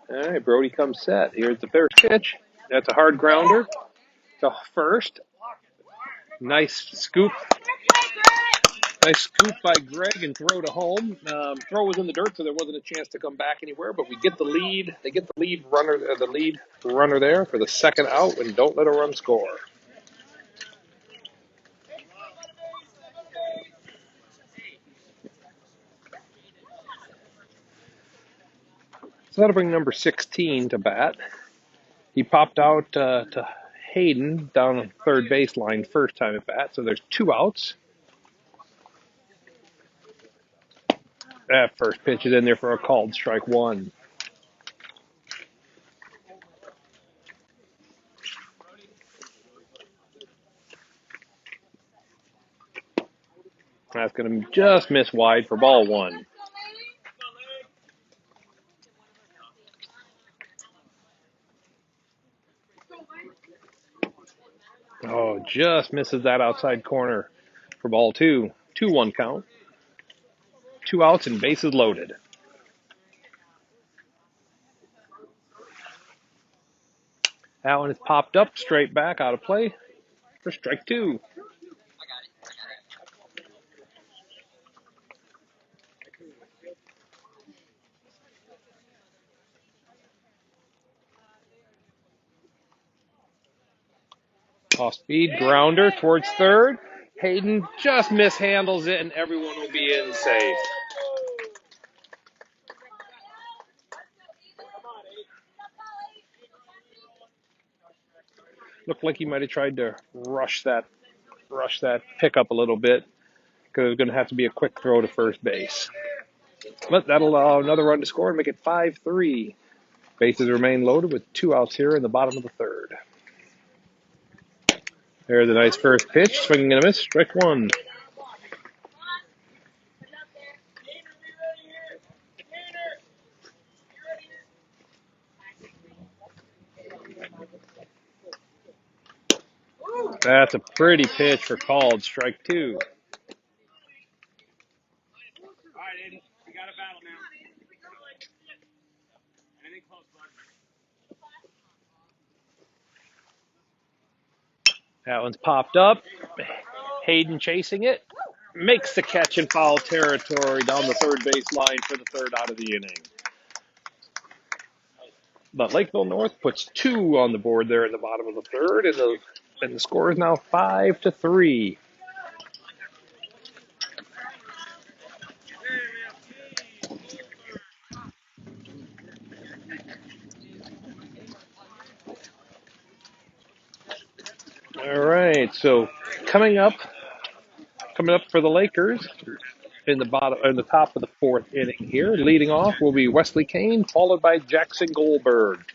All right, Brody comes set. Here's the first pitch. That's a hard grounder to first. Nice scoop. Nice scoop by Greg and throw to home. Throw was in the dirt, so there wasn't a chance to come back anywhere. But we get the lead. They get the lead runner there for the second out, and don't let a run score. So that'll bring number 16 to bat. He popped out to Hayden down the third baseline first time at bat. So there's two outs. That first pitch is in there for a called strike one. That's going to just miss wide for ball one. just misses that outside corner for ball two. 2-1 count. 2 outs and bases loaded. That one is popped up, straight back, out of play for strike 2. Off-speed grounder towards third. Hayden just mishandles it, and everyone will be in safe. Looked like he might have tried to rush that pickup a little bit because it was going to have to be a quick throw to first base. But that'll allow another run to score and make it 5-3. Bases remain loaded with 2 outs here in the bottom of the third. There's a nice first pitch, swinging and a miss, strike 1. That's a pretty pitch for called strike 2. All right, Aiden, we got a battle now. Anything close, bud? That one's popped up. Hayden chasing it. Makes the catch in foul territory down the third base line for the third out of the inning. But Lakeville North puts 2 on the board there in the bottom of the third, and the score is now 5-3. All right, so coming up for the Lakers in the top of the 4th inning here, leading off will be Wesley Kane, followed by Jackson Goldberg.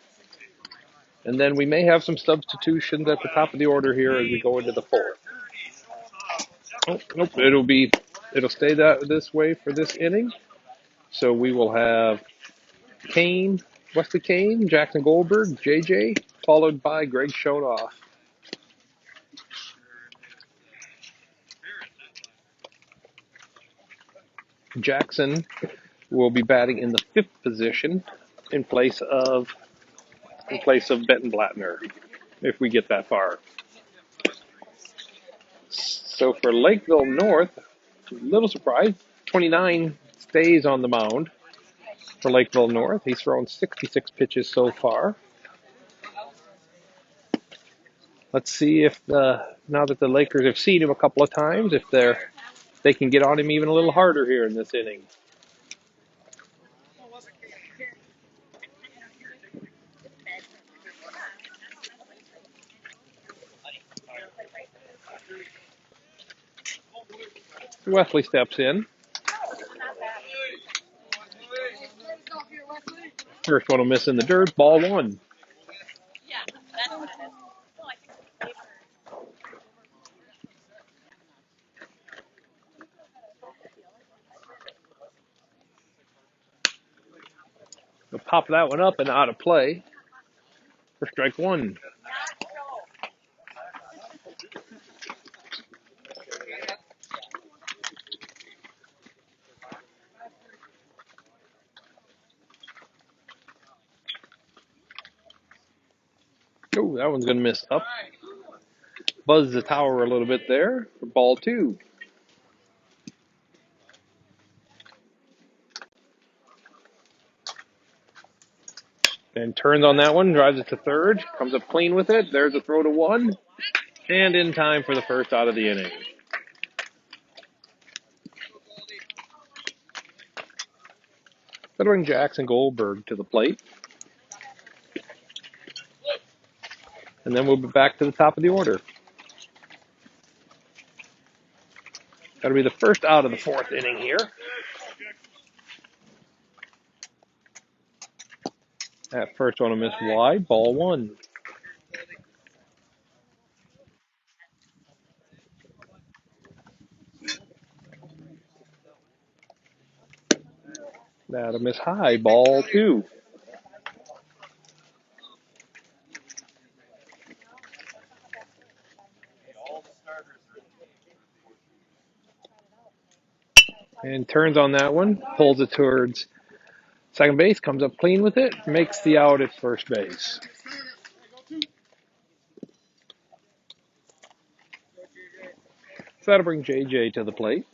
And then we may have some substitutions at the top of the order here as we go into the 4th. Oh, nope, it'll stay this way for this inning. So we will have Wesley Kane, Jackson Goldberg, JJ, followed by Greg Shotoff. Jackson will be batting in the 5th position in place of Benton Blattner, if we get that far. So for Lakeville North, a little surprised, 29 stays on the mound for Lakeville North. He's thrown 66 pitches so far. Let's see if now that the Lakers have seen him a couple of times, if they can get on him even a little harder here in this inning. Wesley steps in. First one will miss in the dirt, ball 1. Yeah, that's what it is. We'll pop that one up and out of play for strike 1. Oh, that one's going to miss up. Buzz the tower a little bit there for ball 2. And turns on that one, drives it to third, comes up clean with it. There's a throw to 1, and in time for the first out of the inning. That'll bring Jackson Goldberg to the plate. And then we'll be back to the top of the order. That'll be the first out of the 4th inning here. That first one will miss wide, ball 1. That'll miss high, ball 2. and turns on that one, pulls it towards second base, comes up clean with it, makes the out at first base. So that'll bring JJ to the plate.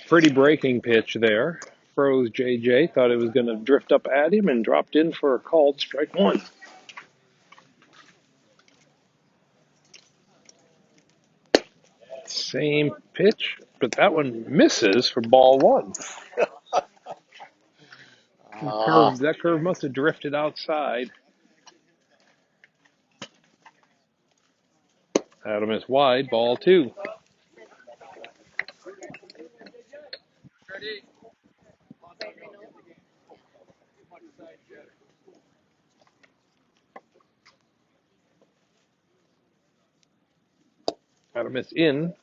Pretty breaking pitch there. Froze JJ, thought it was going to drift up at him and dropped in for a called strike one. Same pitch, but that one misses for ball one. That curve must have drifted outside. That'll miss wide, ball two. That'll miss in,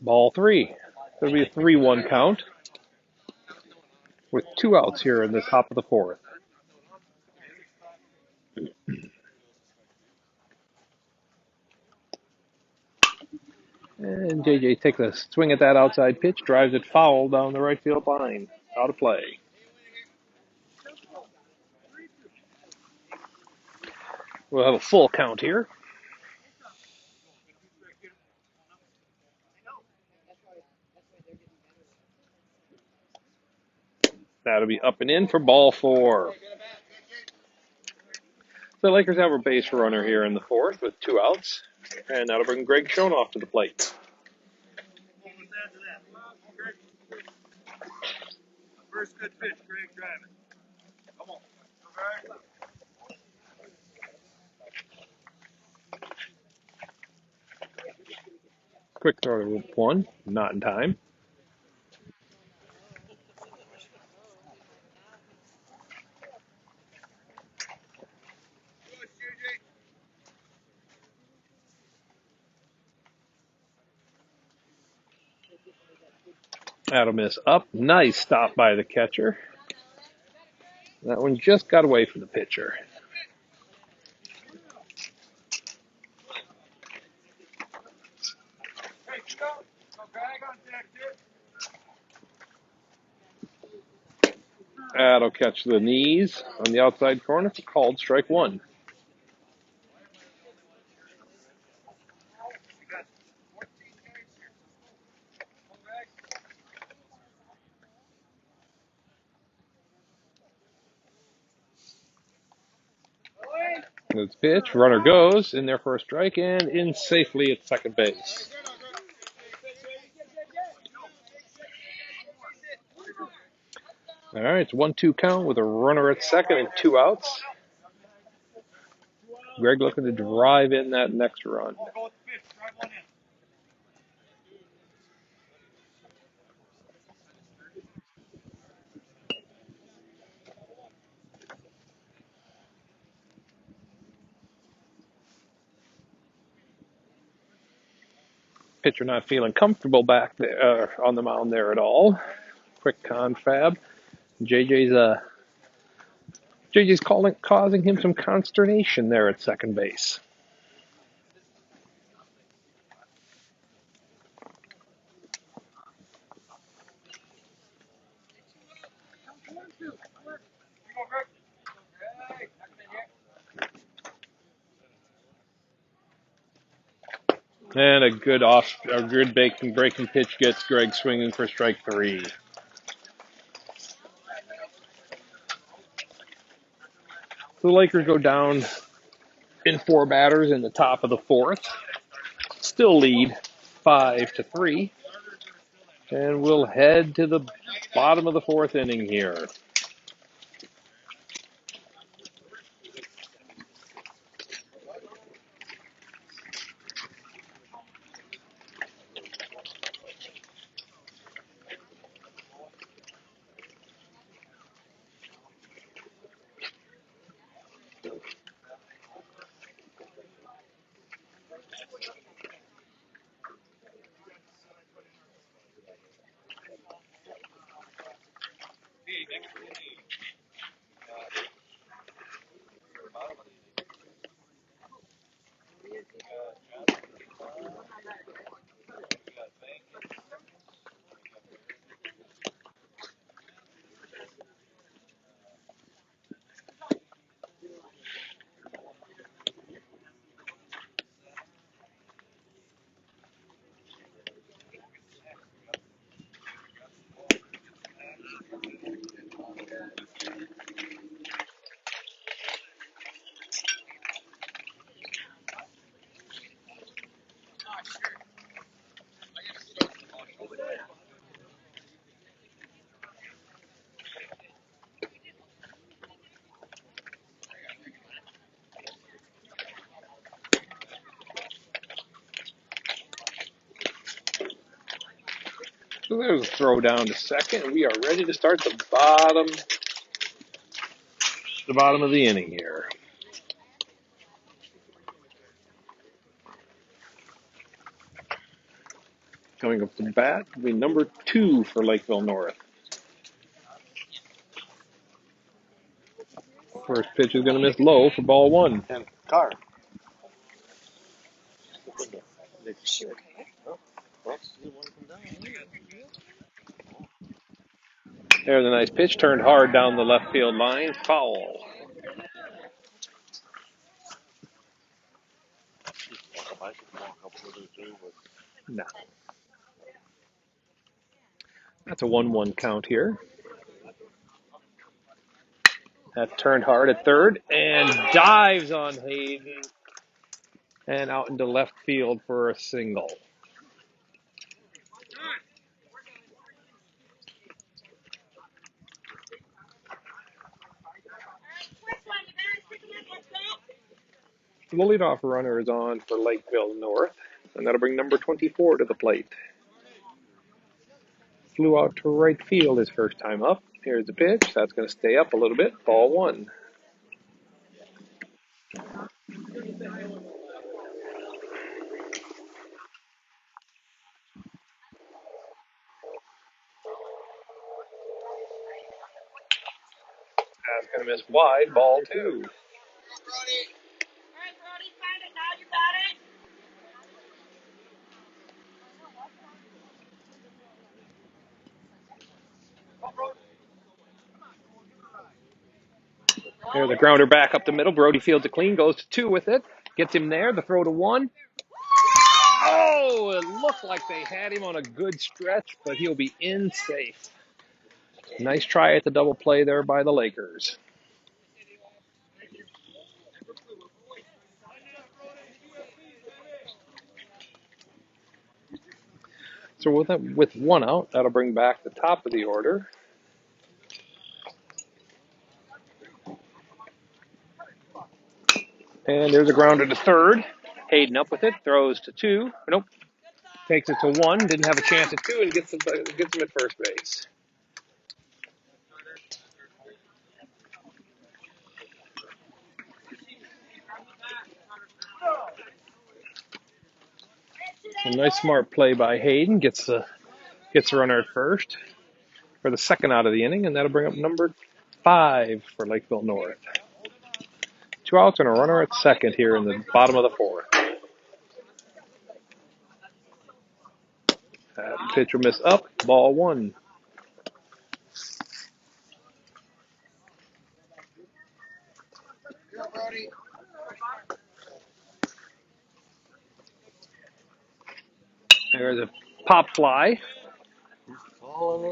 ball three. It'll be a 3-1 count with 2 outs here in the top of the fourth. And JJ takes a swing at that outside pitch, drives it foul down the right field line. Out of play. We'll have a full count here. That'll be up and in for ball four. The Lakers have a base runner here in the fourth with 2 outs, and that'll bring Greg Schonoff to the plate. First good pitch, Greg driving. Come on. Quick throw to one, not in time. That'll miss up. Nice stop by the catcher. That one just got away from the pitcher. That'll catch the knees on the outside corner for called strike one. This pitch, runner goes in there for a strike and in safely at second base. All right, it's 1-2 count with a runner at second and 2 outs. Greg looking to drive in that next run. Pitcher not feeling comfortable back there on the mound there at all. Quick confab. JJ's causing him some consternation there at second base. And a good breaking pitch gets Greg swinging for strike three. The Lakers go down in 4 batters in the top of the fourth. Still lead 5-3. And we'll head to the bottom of the fourth inning here. So there's a throw down to second, and we are ready to start the bottom of the inning here. Coming up to bat will be number 2 for Lakeville North. First pitch is going to miss low for ball 1. And car. There's a nice pitch, turned hard down the left field line, foul. No. That's a 1-1 count here. That turned hard at third and dives on Hayden and out into left field for a single. The leadoff runner is on for Lakeville North, and that'll bring number 24 to the plate. Flew out to right field his first time up. Here's the pitch. That's going to stay up a little bit. Ball 1. That's going to miss wide. Ball 2. There's a grounder back up the middle. Brody fields it clean, goes to 2 with it. Gets him there. The throw to 1. Oh, it looked like they had him on a good stretch, but he'll be in safe. Nice try at the double play there by the Lakers. So with 1 out, that'll bring back the top of the order. And there's a grounder to third. Hayden up with it, throws to 2. Nope. Takes it to 1. Didn't have a chance at 2 and gets him at first base. A nice smart play by Hayden. Gets the runner at first for the second out of the inning, and that'll bring up number 5 for Lakeville North. 2 outs and a runner at second here in the bottom of the 4th. Pitch will miss up. Ball 1. There's a pop fly.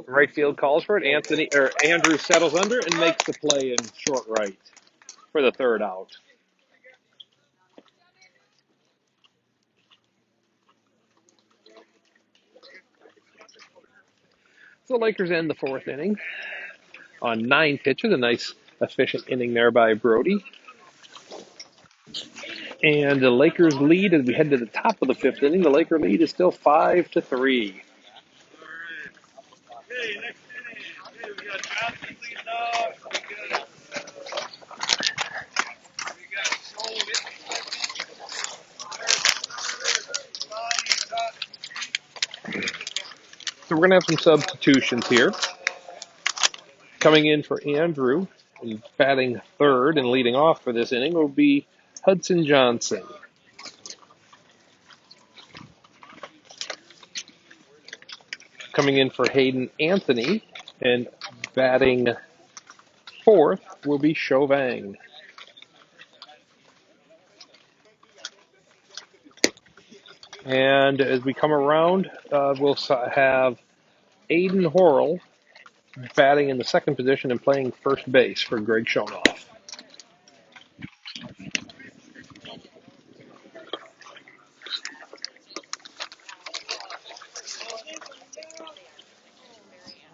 Right field calls for it. Andrew settles under and makes the play in short right for the third out. So the Lakers end the 4th inning on 9 pitches. A nice, efficient inning there by Brody. And the Lakers lead as we head to the top of the 5th inning. The Laker lead is still 5-3. So we're going to have some substitutions here. Coming in for Andrew and batting third and leading off for this inning will be Hudson Johnson. Coming in for Hayden Anthony and batting fourth will be Chauvin. And as we come around, we'll have Aiden Horrell batting in the second position and playing first base for Greg Schonoff.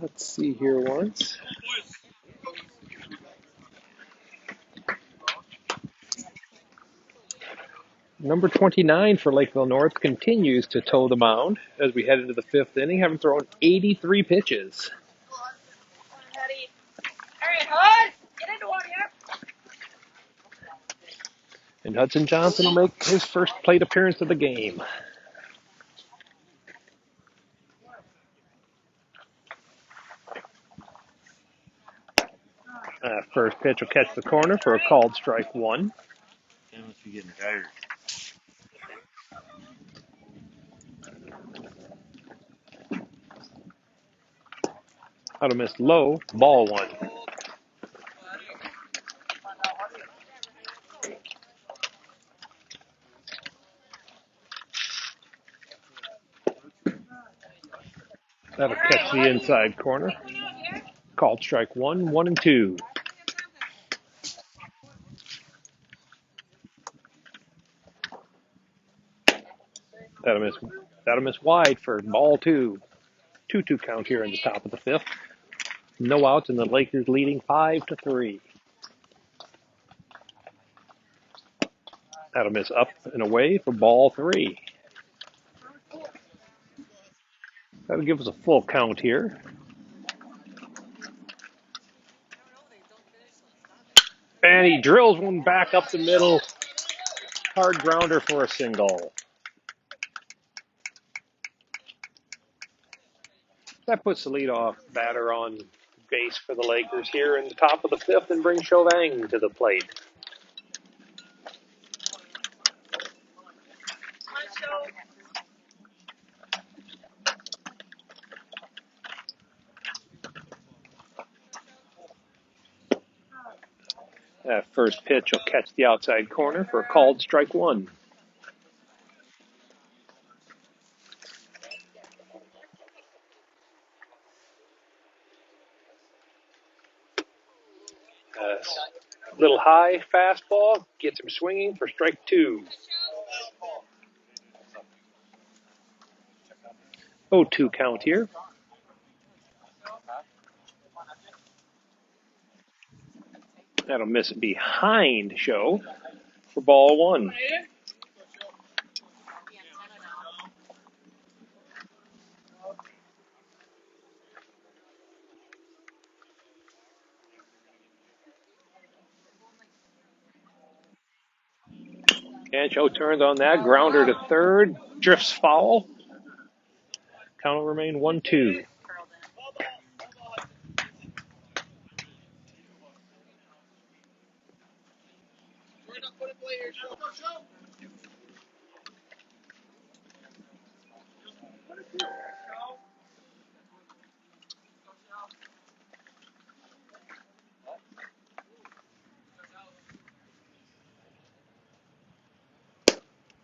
Let's see here once. Number 29 for Lakeville North continues to toe the mound as we head into the fifth inning, having thrown 83 pitches. And Hudson Johnson will make his first plate appearance of the game. First pitch will catch the corner for a called strike one. He must be getting tired. Out of miss low, ball one. That'll catch the inside corner. Called strike one, 1-2. That'll miss wide for ball two. 2-2 count here in the top of the fifth. No outs, and the Lakers leading 5-3. That'll miss up and away for ball three. That'll give us a full count here. And he drills one back up the middle. Hard grounder for a single. That puts the leadoff batter on base for the Lakers here in the top of the fifth and brings Chauvin to the plate. That first pitch will catch the outside corner for a called strike one. Little high fastball gets him swinging for strike two. 0-2 count here. That'll miss behind show for ball one. And show turns on that. Grounder to third. Drifts foul. Count will remain 1-2.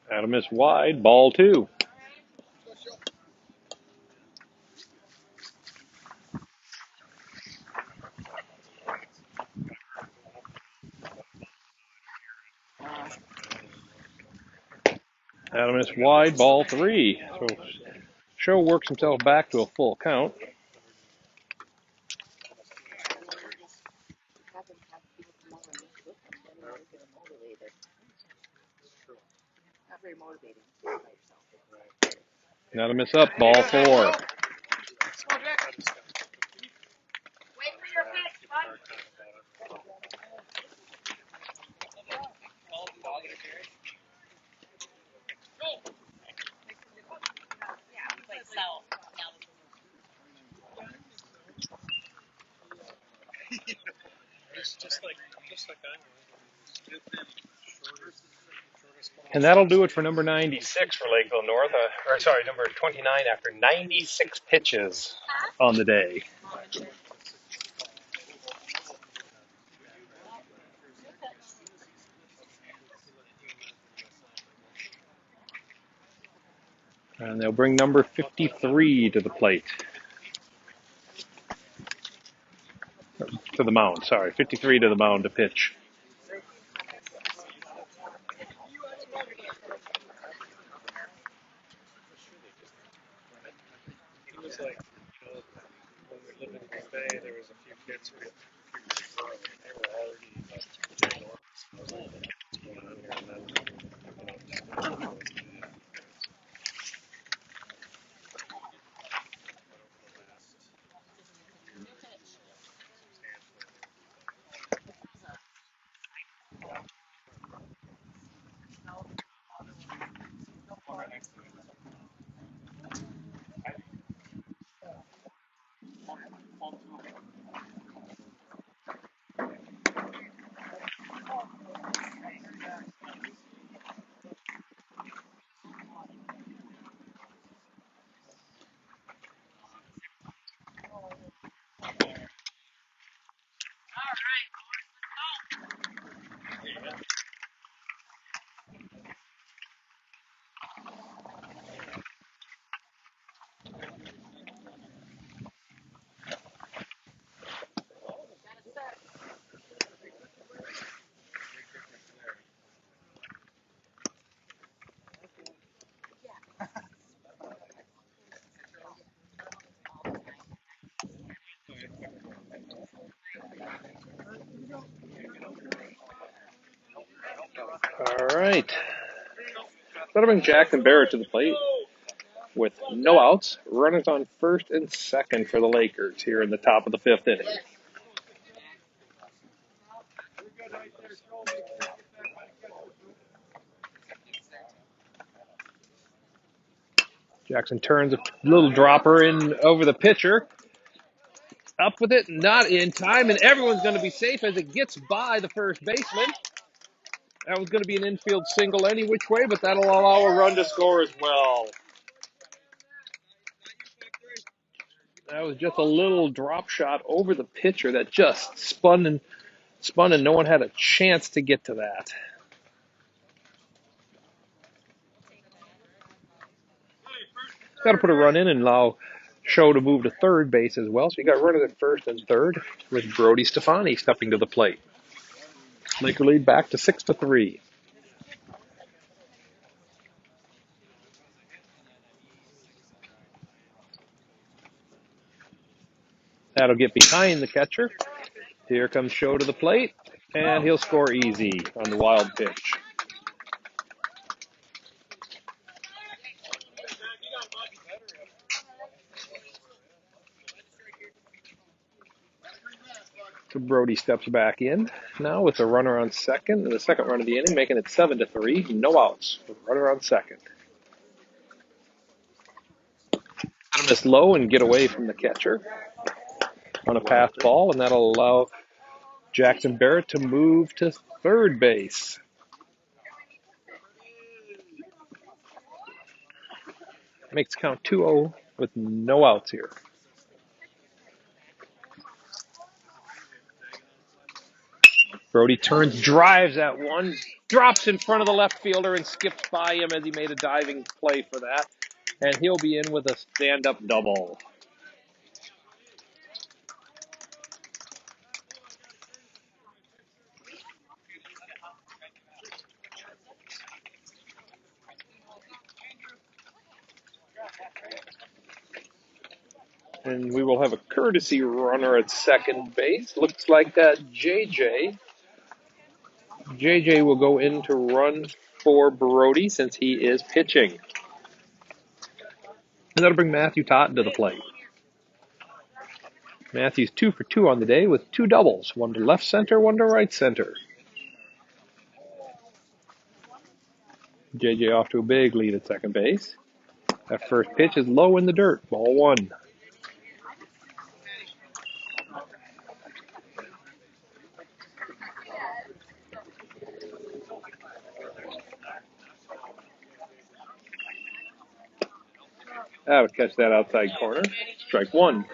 That'll miss wide. Ball two. That'll miss wide. Ball three. So Show works himself back to a full count. Not a miss up. Ball four. And that'll do it for number 96 for Lakeville North. Number 29 after 96 pitches on the day. And they'll bring number 53 to the plate. To the mound, sorry. 53 to the mound to pitch. All right. That'll bring Jackson Barrett to the plate with no outs. Runners on first and second for the Lakers here in the top of the fifth inning. Jackson turns a little dropper in over the pitcher. Up with it, not in time, and everyone's going to be safe as it gets by the first baseman. That was going to be an infield single any which way, but that'll allow a run to score as well. That was just a little drop shot over the pitcher that just spun, and no one had a chance to get to that. Got to put a run in and allow Show to move to third base as well. So you got runners at first and third with Brody Stefani stepping to the plate. Laker lead back to 6-3. That'll get behind the catcher. Here comes Show to the plate, and he'll score easy on the wild pitch. So Brody steps back in now with a runner on second, and the second run of the inning, making it 7-3. No outs. Runner on second. Got this low and get away from the catcher on a path ball, and that'll allow Jackson Barrett to move to third base. Makes count 2-0 with no outs here. Brody turns, drives at one, drops in front of the left fielder and skips by him as he made a diving play for that. And he'll be in with a stand-up double. And we will have a courtesy runner at second base. Looks like that JJ will go in to run for Brody since he is pitching. And that'll bring Matthew Totten to the plate. Matthew's 2 for 2 on the day with 2 doubles, one to left center, one to right center. JJ off to a big lead at second base. That first pitch is low in the dirt, ball 1. I would catch that outside corner. Strike one.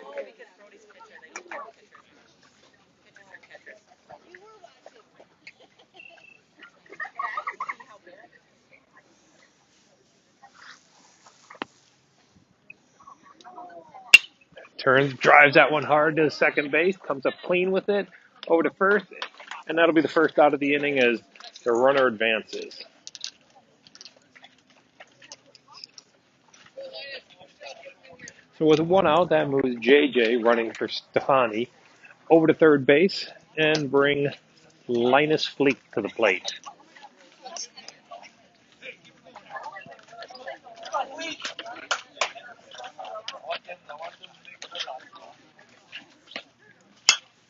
Turns, drives that one hard to second base, comes up clean with it, over to first, and that'll be the first out of the inning as the runner advances. So with one out, that moves JJ running for Stefani over to third base and bring Linus Fleet to the plate.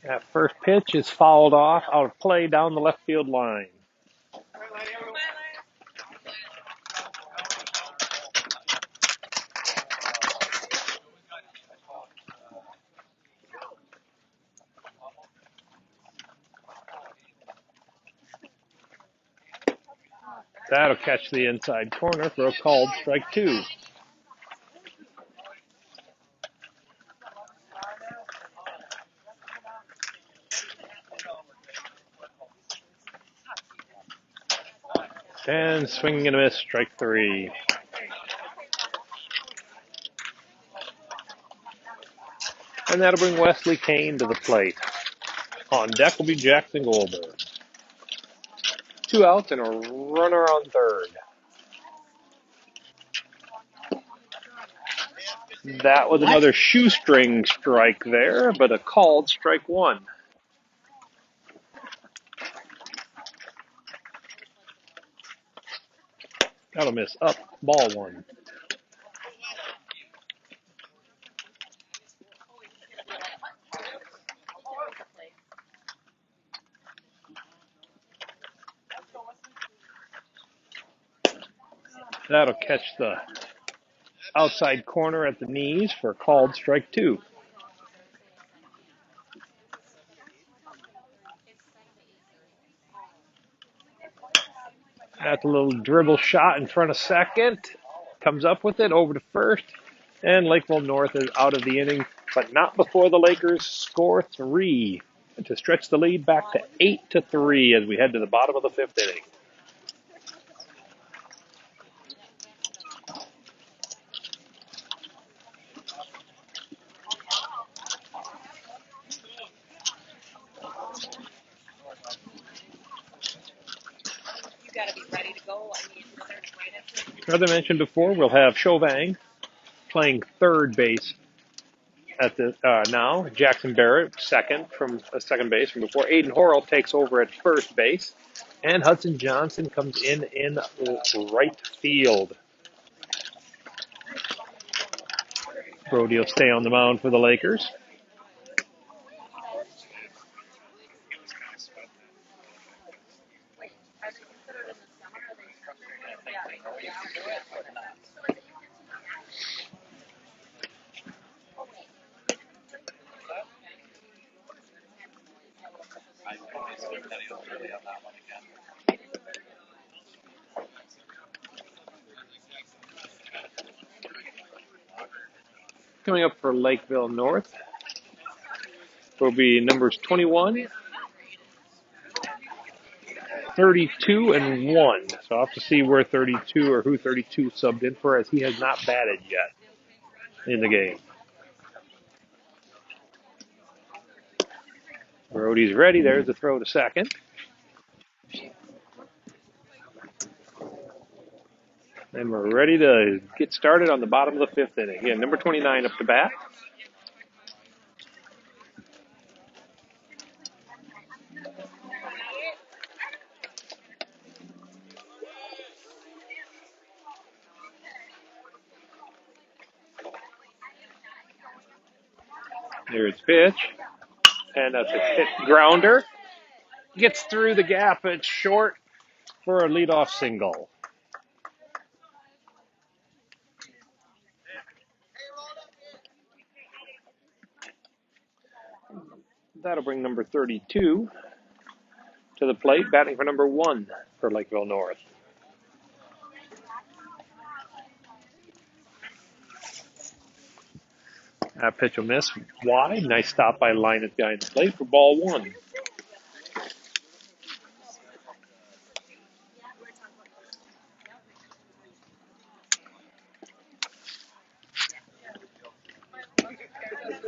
That first pitch is fouled off out of play down the left field line. That'll catch the inside corner for a called strike two. And swinging and a miss, strike three. And that'll bring Wesley Kane to the plate. On deck will be Jackson Goldberg. Two outs and a runner on third. That was another shoestring strike there, but a called strike one. That'll miss up, ball one. That'll catch the outside corner at the knees for a called strike two. That's a little dribble shot in front of second. Comes up with it over to first. And Lakeville North is out of the inning, but not before the Lakers score three to stretch the lead back to 8-3 as we head to the bottom of the fifth inning. As I mentioned before, we'll have Chauvin playing third base at the now. Jackson Barrett second from second base from before. Aiden Horrell takes over at first base, and Hudson Johnson comes in right field. Brody will stay on the mound for the Lakers. Coming up for Lakeville North will be numbers 21, 32, and 1. So I'll have to see where 32 or who 32 subbed in for, as he has not batted yet in the game. Brody's ready. There's the throw to second. And we're ready to get started on the bottom of the fifth inning. Again, number 29 up to bat. There's pitch. And that's a hit grounder. Gets through the gap. It's short for a leadoff single. That'll bring number 32 to the plate, batting for number 1 for Lakeville North. That pitch will miss wide. Nice stop by Linus behind the plate for ball one.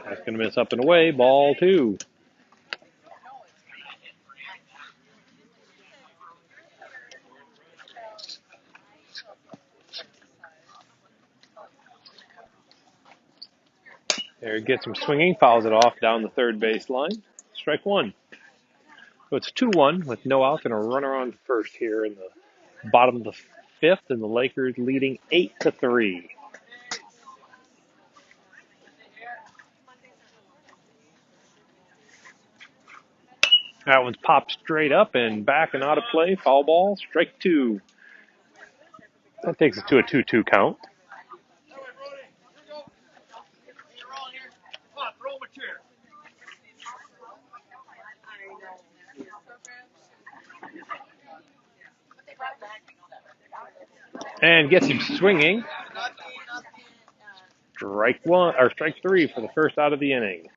That's going to miss up and away. Ball two. There, gets him swinging, fouls it off down the third base line. Strike one. So it's 2-1 with no outs and a runner on first here in the bottom of the fifth, and the Lakers leading 8-3. That one's popped straight up and back and out of play. Foul ball. Strike two. That takes it to a 2-2 count. And gets him swinging. Strike one or strike three for the first out of the inning.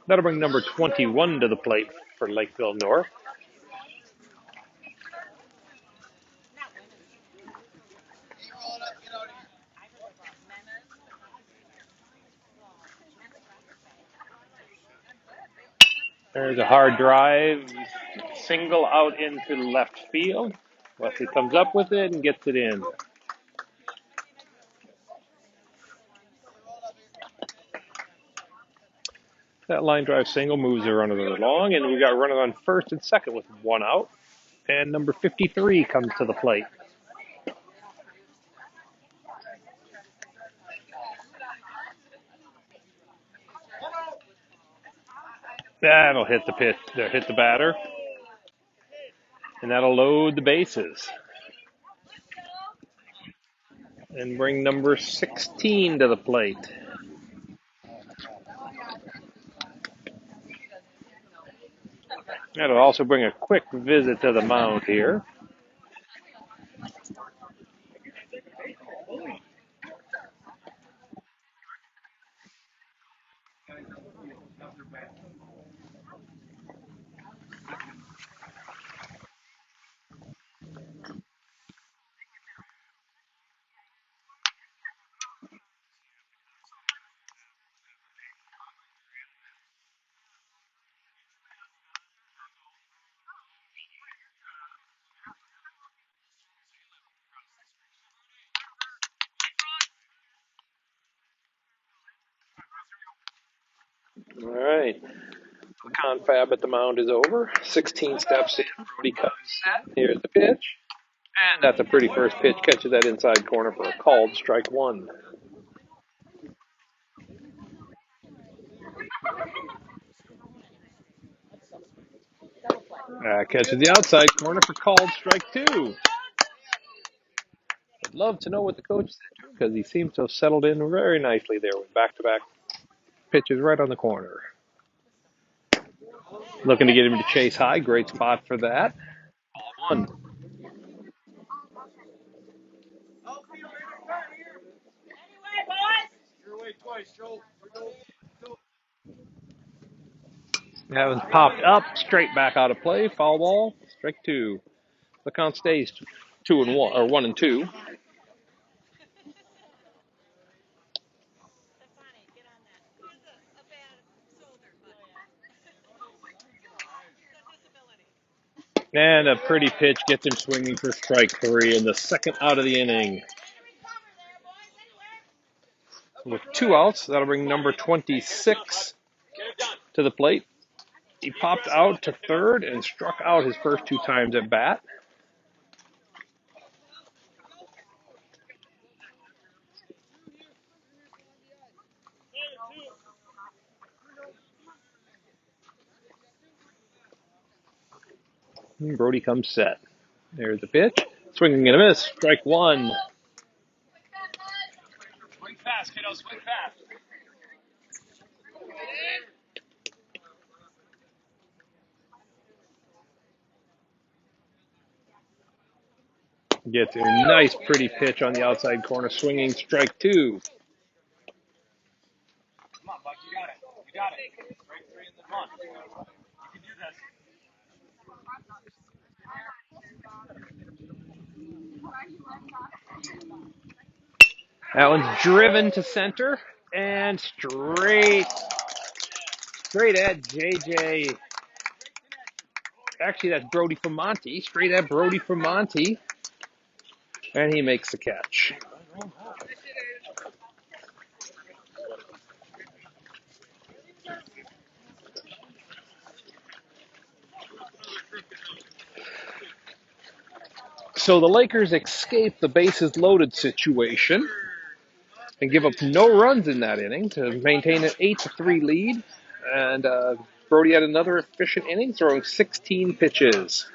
That'll bring number 21 to the plate for Lakeville North. There's a hard drive, single out into left field. Wesley comes up with it and gets it in. That line drive single moves the runner along, and we got runners on first and second with one out. And number 53 comes to the plate. That'll hit the pitch, hit the batter, and that'll load the bases. And bring number 16 to the plate. That'll also bring a quick visit to the mound here. All right. The confab at the mound is over. 16 steps in. Brody comes set. Here's the pitch. And that's a pretty first pitch. Catches that inside corner for a called strike one. Catches the outside corner for called strike two. I'd love to know what the coach said because he seems to have settled in very nicely there with back-to-back pitches right on the corner. Looking to get him to chase high. Great spot for that. Ball one. That was popped up, straight back out of play. Foul ball. Strike two. The count stays 2-1 or 1-2. And a pretty pitch gets him swinging for strike three in the second out of the inning. With two outs, that'll bring number 26 to the plate. He popped out to third and struck out his first two times at bat. And Brody comes set. There's the pitch. Swinging and a miss. Strike one. Swing fast, kiddo, swing fast. Gets a nice, pretty pitch on the outside corner, swinging strike two. Come on, Buck, you got it. You got it. Strike three and then one. You can do this. That one's driven to center and straight at JJ. Actually, that's Brody from Monty. Straight at Brody from Monty. And he makes the catch. So the Lakers escape the bases loaded situation and give up no runs in that inning to maintain an 8-3 lead. And Brody had another efficient inning, throwing 16 pitches.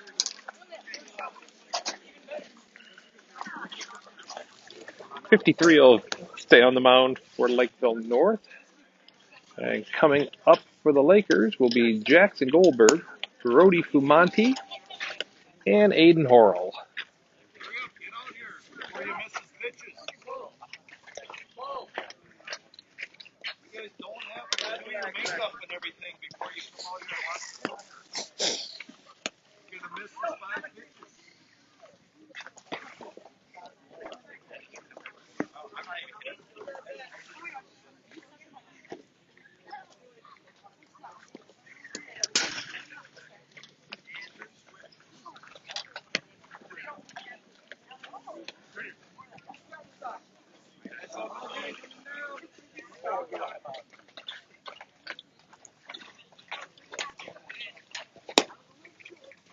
53 will stay on the mound for Lakeville North. And coming up for the Lakers will be Jackson Goldberg, Brody Fumanti, and Aiden Horrell. Get out here before you miss his pitches. You guys don't have to do your makeup and everything before you come out here and watch. You're going to miss the 5 pitches. I'm not even kidding.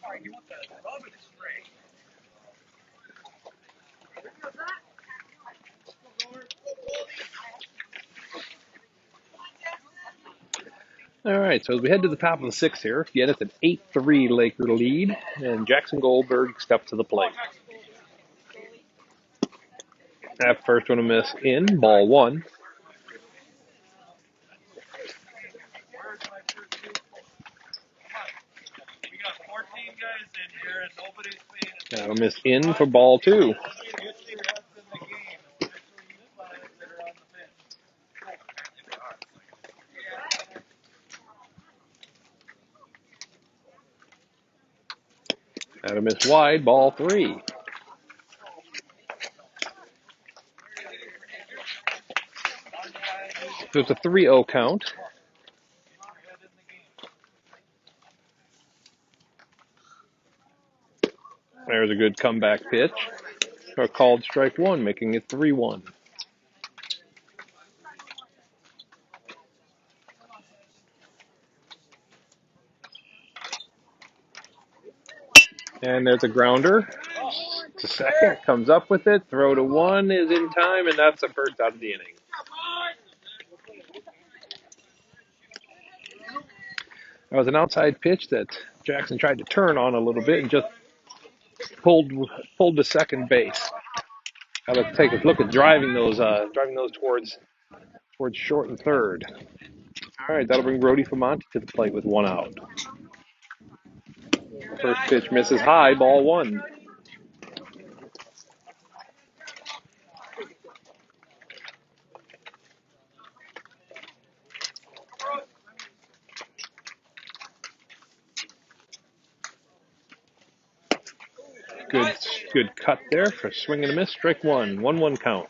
All right, you want the rub and spray. All right, so as we head to the top of the sixth here, again, it's an 8-3 Laker lead, and Jackson Goldberg steps to the plate. That first one to miss in, ball one. We got 14 guys in here and nobody's paying attention. That'll miss in for ball two. That'll miss wide, ball three. So it's a 3-0 count. There's a good comeback pitch. A called strike one, making it 3-1. And there's a grounder to second, comes up with it, throw to one is in time, and that's the first out of the inning. That was an outside pitch that Jackson tried to turn on a little bit and just pulled to second base. Now let's take a look at driving those towards short and third. All right, that'll bring Brody Famonte to the plate with one out. First pitch misses high, ball one. Good cut there for swing and a miss. Strike one. 1-1 count.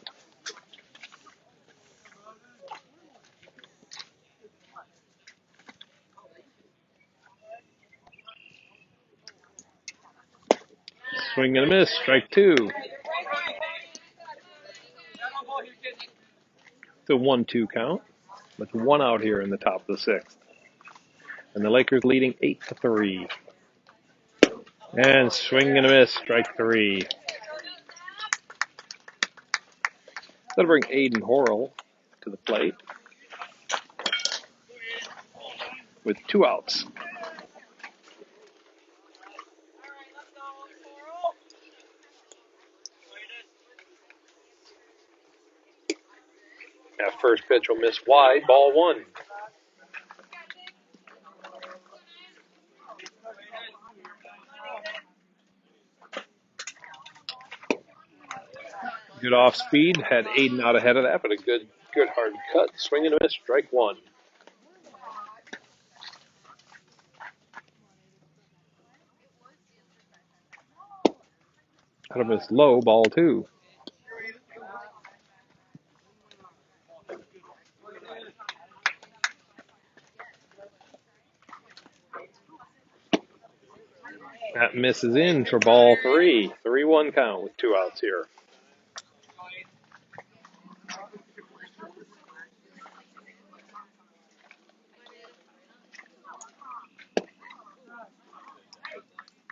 Swing and a miss. Strike two. It's a 1-2 count with one out here in the top of the sixth. And the Lakers leading 8-3. And swing and a miss. Strike three. That'll bring Aiden Horrell to the plate with two outs. That first pitch will miss wide, ball one. Good off speed. Had Aiden out ahead of that, but a good hard cut. Swing and a miss. Strike one. Out of miss low. Ball two. That misses in for ball three. 3-1 count with 2 outs here.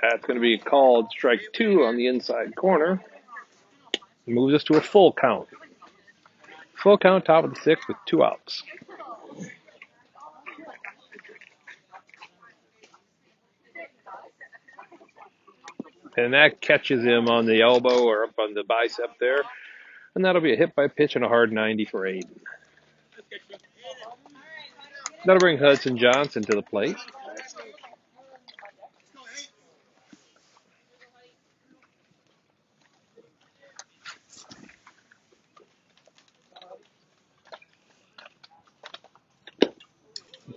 That's going to be called strike two on the inside corner. Moves us to a full count. Full count, top of the sixth with 2 outs. And that catches him on the elbow or up on the bicep there. And that'll be a hit by pitch and a hard 90 for Aiden. That'll bring Hudson Johnson to the plate.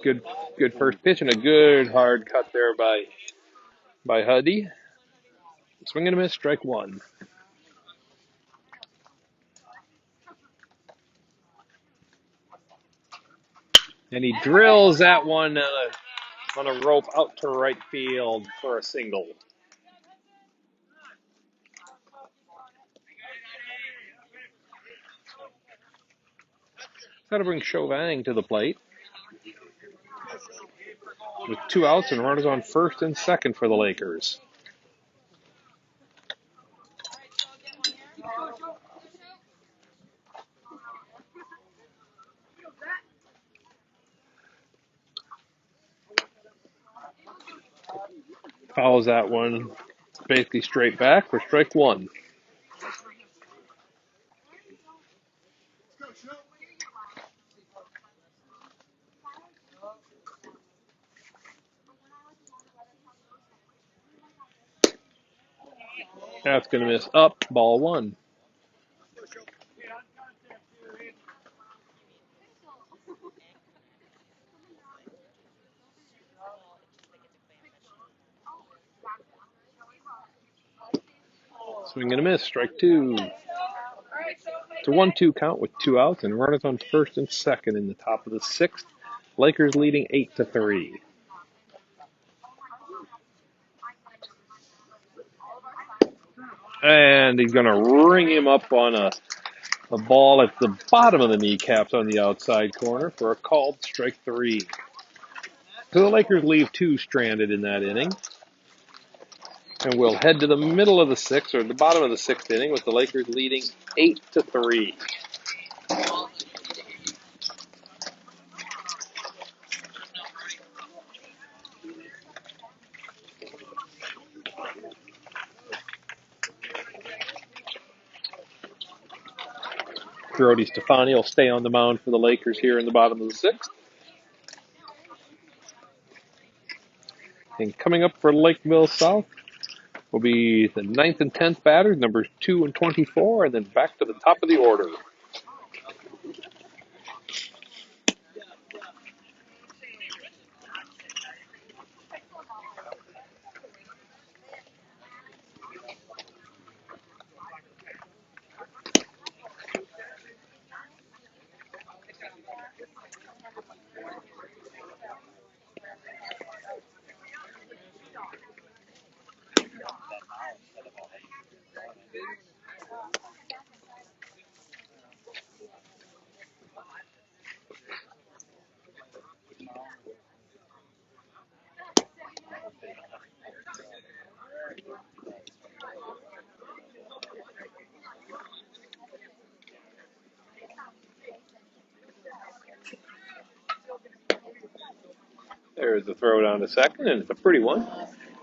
Good first pitch and a good hard cut there by Huddy. Swing and a miss, strike one. And he drills that one on a rope out to right field for a single. That'll bring Chauvin to the plate. With 2 outs and runners on first and second for the Lakers. Fouls that one basically straight back for strike one. That's going to miss up, ball one. Swing and a miss, strike two. It's a 1-2 count with 2 outs and runners on first and second in the top of the sixth. Lakers leading 8-3. And he's going to ring him up on a ball at the bottom of the kneecaps on the outside corner for a called strike three. So the Lakers leave 2 stranded in that inning. And we'll head to the middle of the sixth, or the bottom of the sixth inning, with the Lakers leading 8-3. Brody Stefani will stay on the mound for the Lakers here in the bottom of the sixth. And coming up for Lakeville South will be the 9th and 10th batters, numbers 2 and 24, and then back to the top of the order. There's the throw down to second, and it's a pretty one.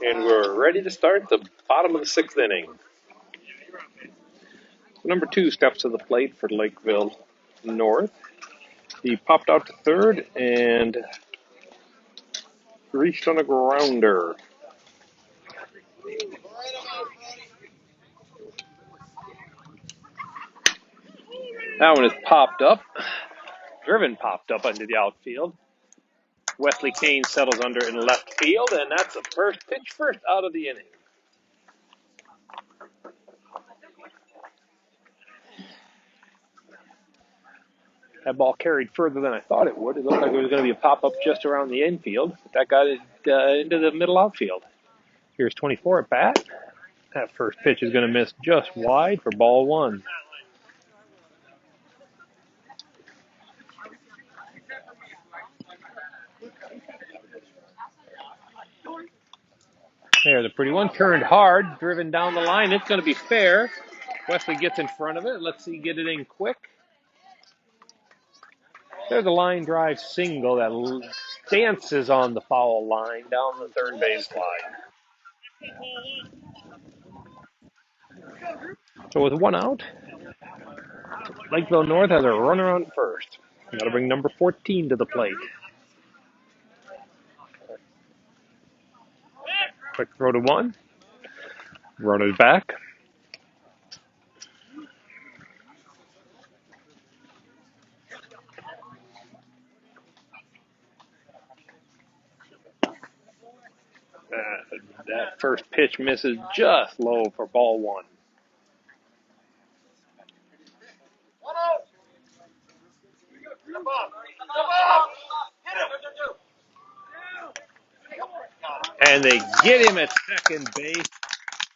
And we're ready to start the bottom of the sixth inning. So number 2 steps to the plate for Lakeville North. He popped out to third and reached on a grounder. That one is popped up. Driven popped up into the outfield. Wesley Kane settles under in left field, and that's the first pitch first out of the inning. That ball carried further than I thought it would. It looked like it was going to be a pop-up just around the infield, but that got it into the middle outfield. Here's 24 at bat. That first pitch is going to miss just wide for ball one. There's a pretty one. Turned hard, driven down the line. It's going to be fair. Wesley gets in front of it. Let's see, get it in quick. There's a line drive single that dances on the foul line down the third base line. So with one out, Lakeville North has a runner on first. Got to bring number 14 to the plate. Quick throw to one. Runner's back. That first pitch misses just low for ball one. And they get him at second base.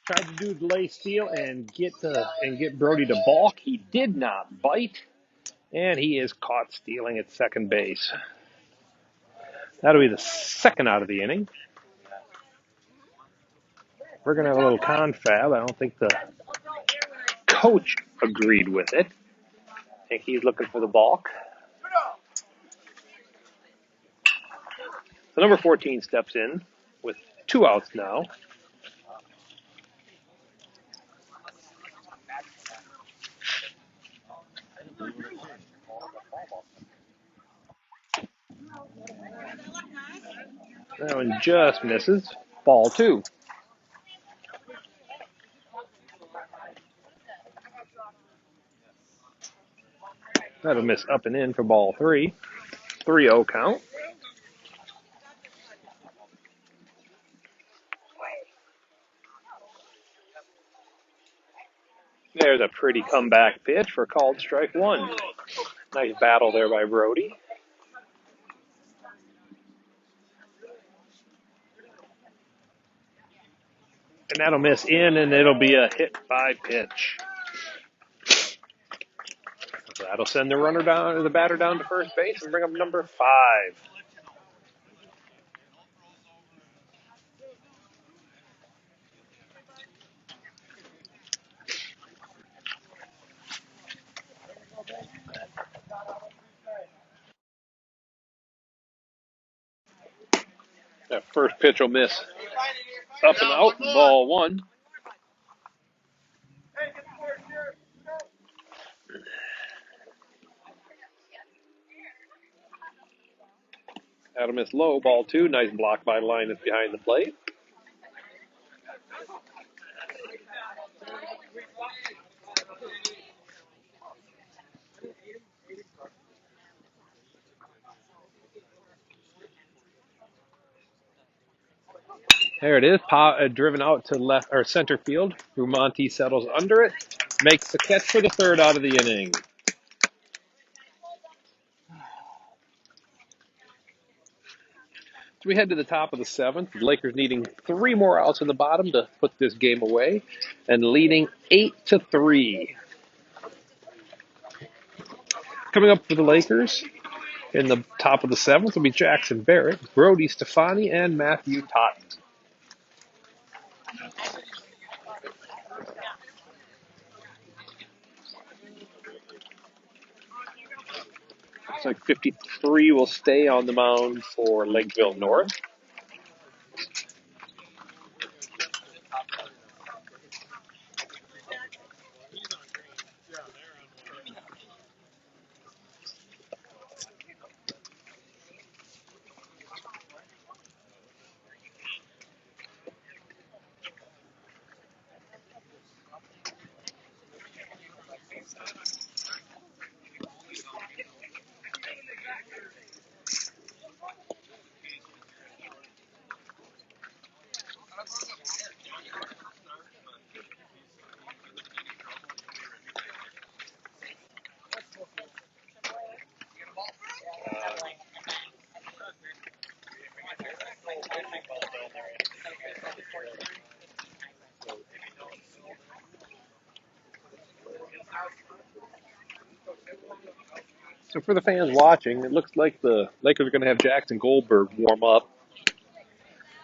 Tried to do delay steal and get Brody to balk. He did not bite, and he is caught stealing at second base. That'll be the second out of the inning. We're going to have a little confab. I don't think the coach agreed with it. I think he's looking for the balk. So number 14 steps in with 2 outs now. That one just misses. Ball 2. That'll miss up and in for ball 3. 3-0 count. There's a pretty comeback pitch for called strike 1. Nice battle there by Brody. And that'll miss in, and it'll be a hit by pitch. That'll send the batter down to first base and bring up number 5. That first pitch will miss. Up and out, ball 1. That'll miss low, ball 2. Nice block by Linus behind the plate. There it is, driven out to left or center field. Rumonti settles under it, makes the catch for the third out of the inning. So we head to the top of the 7th. The Lakers needing 3 more outs in the bottom to put this game away, and leading 8-3. Coming up for the Lakers in the top of the 7th will be Jackson Barrett, Brody Stefani, and Matthew Totten. Looks like 53 will stay on the mound for Lakeville North. So for the fans watching, it looks like the Lakers are going to have Jackson Goldberg warm up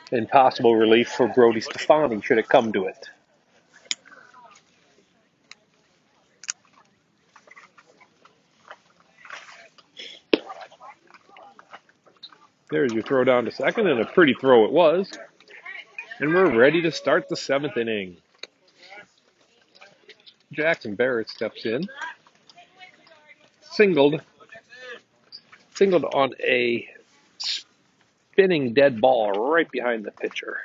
in possible relief for Brody Stefani should it come to it. There's your throw down to second, and a pretty throw it was. And we're ready to start the 7th inning. Jackson Barrett steps in. Singled on a spinning dead ball right behind the pitcher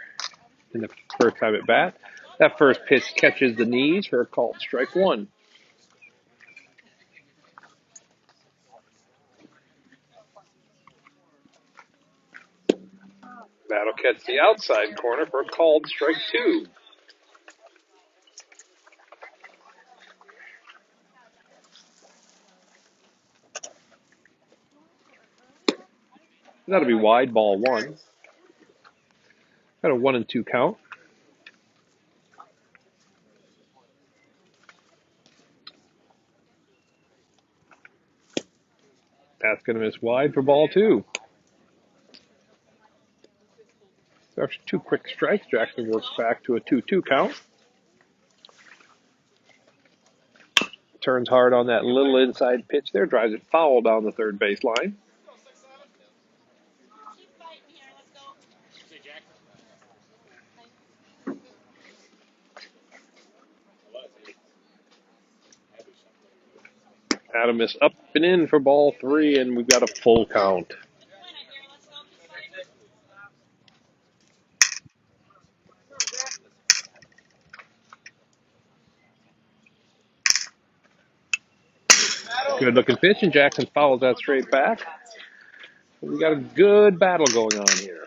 in the first time at bat. That first pitch catches the knees for a called strike one. That'll catch the outside corner for a called strike two. That'll be wide, ball one. Got a 1-2 count. That's going to miss wide for ball two. So after 2 quick strikes, Jackson works back to a 2-2 count. Turns hard on that little inside pitch there, drives it foul down the third base line. Adam is up and in for ball three, and we've got a full count. Good looking pitch, and Jackson follows that straight back. We got a good battle going on here.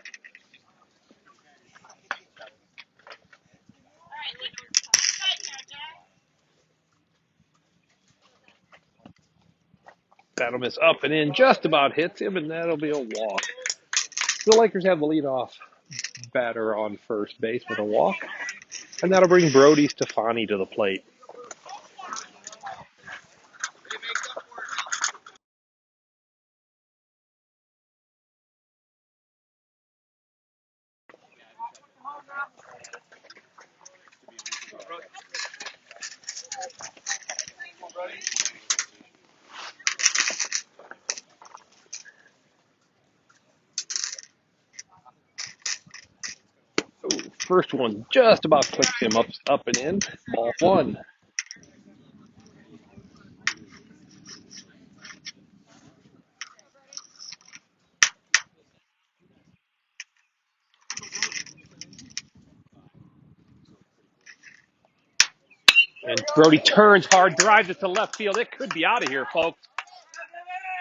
That'll miss up and in, just about hits him, and that'll be a walk. The Lakers have the leadoff batter on first base with a walk, and that'll bring Brody Stefani to the plate. Ooh, first one just about clicks him up and in. Ball one. And Brody turns hard, drives it to left field. It could be out of here, folks.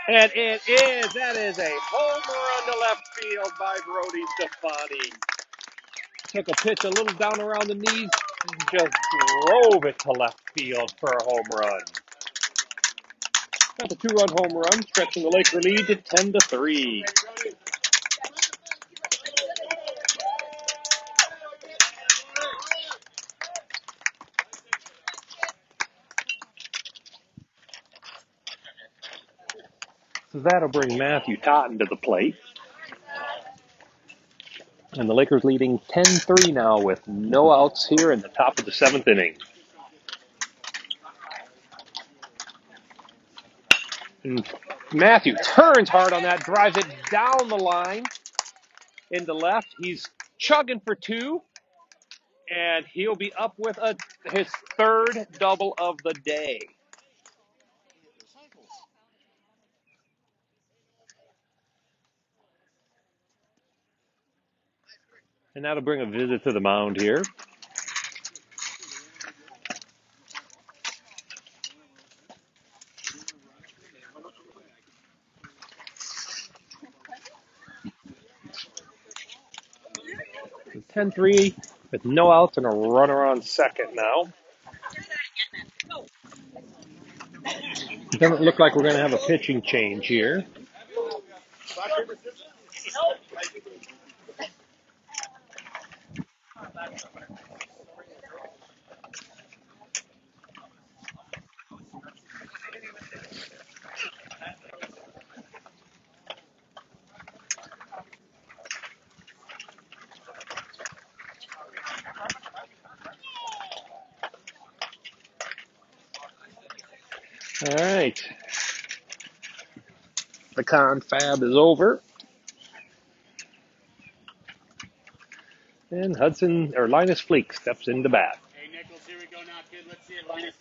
And it is. That is a home run to left field by Brody Stefani. Took a pitch a little down around the knees, just drove it to left field for a home run. That's a 2-run home run, stretching the Laker lead to 10-3. So that'll bring Matthew Totten to the plate. And the Lakers leading 10-3 now with no outs here in the top of the 7th inning. And Matthew turns hard on that, drives it down the line into left. He's chugging for 2, and he'll be up with his 3rd double of the day. And that'll bring a visit to the mound here. So 10-3 with no outs and a runner on second now. It doesn't look like we're going to have a pitching change here. All right. The confab is over. And Linus Fleek steps into bat. Hey, Nichols, here we go now, kid. Let's see it, Linus.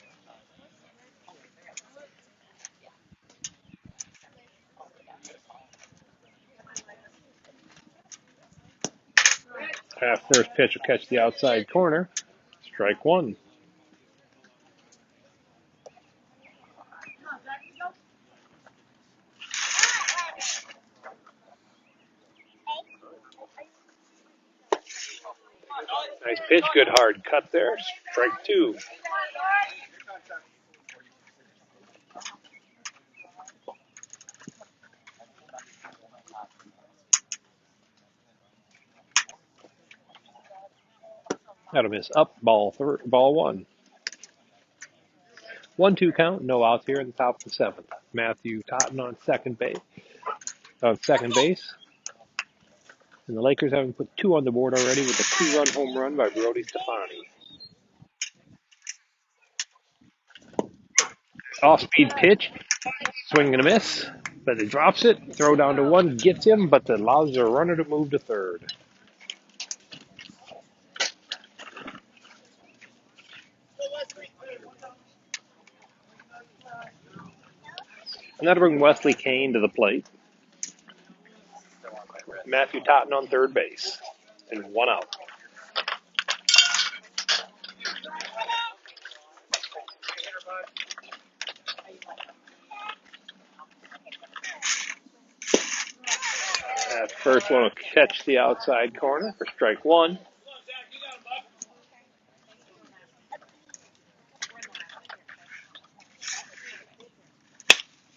First pitch will catch the outside corner. Strike one. Nice pitch, good hard cut there. Strike two. That'll miss up. Ball one. 1-2 count. No outs here in the top of the seventh. Matthew Totten on second base. And the Lakers having put two on the board already with a two-run home run by Brody Stefani. Off-speed pitch. Swing and a miss. But he drops it. Throw down to one. Gets him, but allows the runner to move to third. And that'll bring Wesley Kane to the plate. Matthew Totten on third base. And one out. That first one will catch the outside corner for strike one.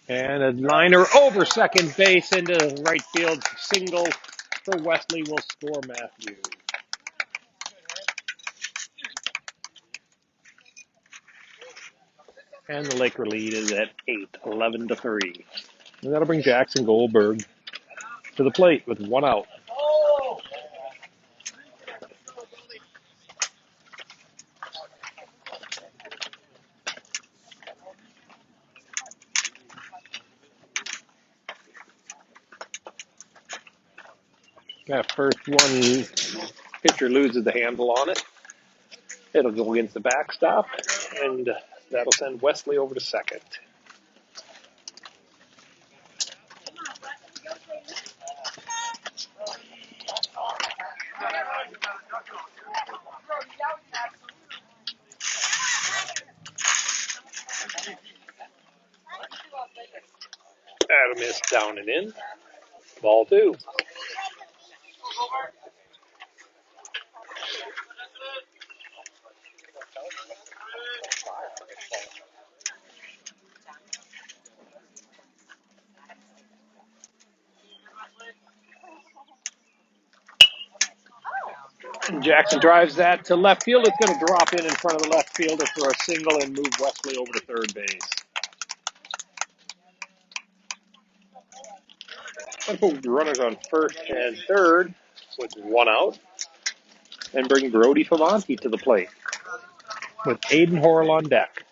And a liner over second base into right field. Single for Wesley will score Matthew. And the Laker lead is at 8, 11-3. And that'll bring Jackson Goldberg to the plate with one out. That first one, pitcher loses the handle on it. It'll go against the backstop, and that'll send Wesley over to second. That'll miss down and in. Ball two. Jackson drives that to left field. It's going to drop in front of the left fielder for a single and move Wesley over to third base. Let's put runners on first and third with one out and bring Brody Favanti to the plate with Aiden Horrell on deck.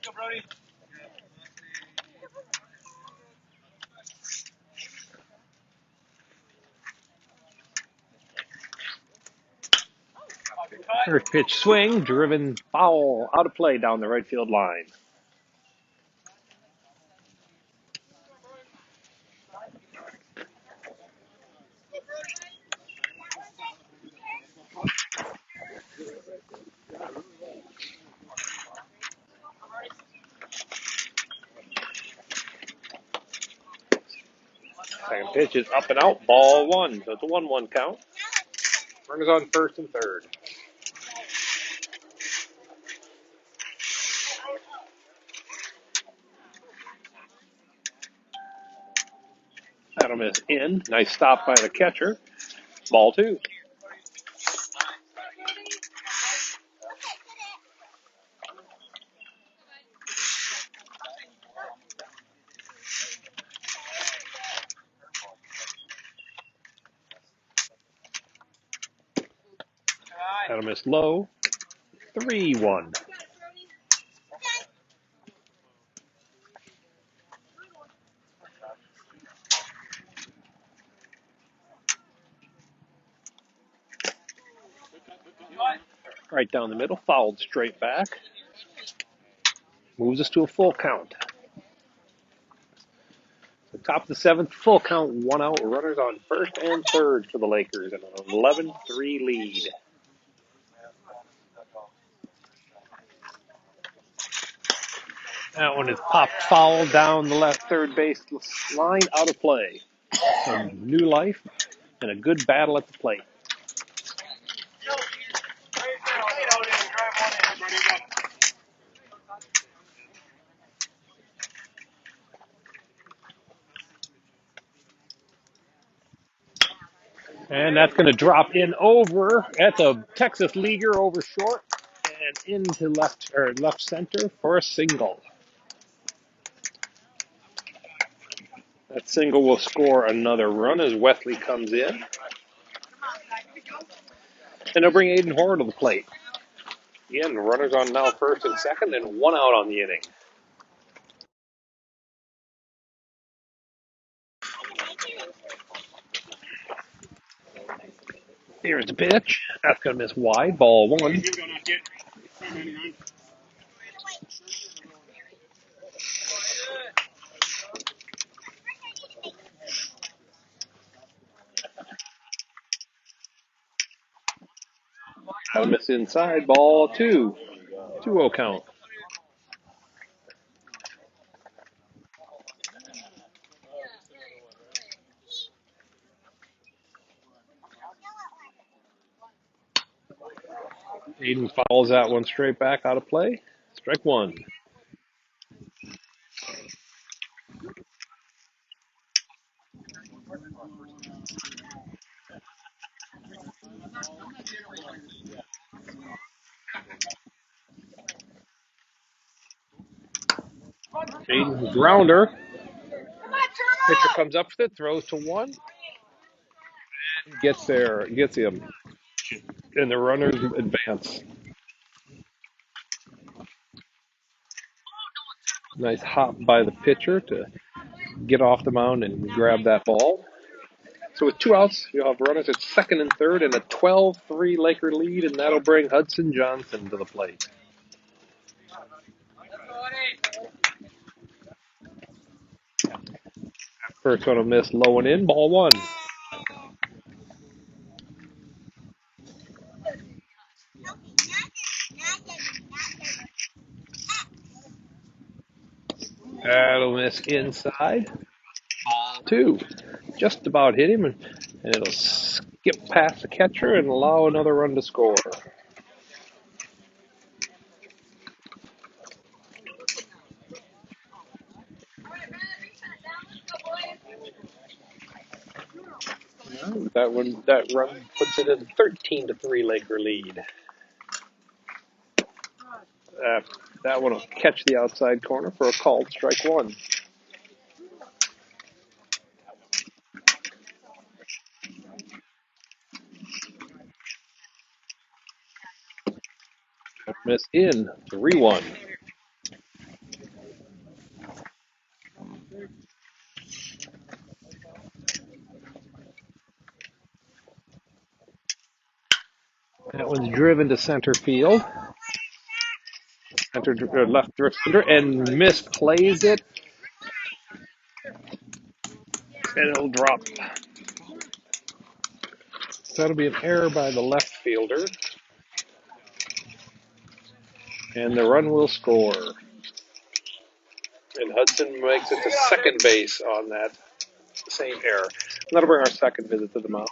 Go, Brody. First pitch swing, driven foul, out of play down the right field line. Second pitch is up and out, ball one. So it's a 1-1 count. Runners on first and third. That'll miss in. Nice stop by the catcher. Ball two. That'll miss low. 3-1. Right down the middle, fouled straight back. Moves us to a full count. The top of the seventh, full count, 1 out. Runners on first and third for the Lakers, and an 11-3 lead. That one is popped foul down the left third base line, out of play. Some new life and a good battle at the plate. And that's going to drop in over at the Texas Leaguer over short and into left center for a single. That single will score another run as Wesley comes in. And they'll bring Aiden Hoare to the plate. Again, runners on now first and second, and 1 out on the inning. Here's the pitch. That's going to miss wide. Ball 1. That'll miss inside. Ball 2. 2-0 count. Aiden fouls that one straight back out of play. Strike 1. Aiden grounder. Pitcher comes up with it, throws to 1, and gets him. And the runners advance. Nice hop by the pitcher to get off the mound and grab that ball. So with 2 outs, you'll have runners at second and third and a 12-3 Laker lead, and that'll bring Hudson Johnson to the plate. First one will miss low and in, ball 1. That'll miss inside, ball 2. Just about hit him, and it'll skip past the catcher and allow another run to score. That run puts it in 13-3 Laker lead. That one will catch the outside corner for a called strike 1. Miss in 3-1. That one's driven to center field. Left center and misplays it. And it'll drop. So that'll be an error by the left fielder. And the run will score. And Hudson makes it to second base on that same error. And that'll bring our second visit to the mound.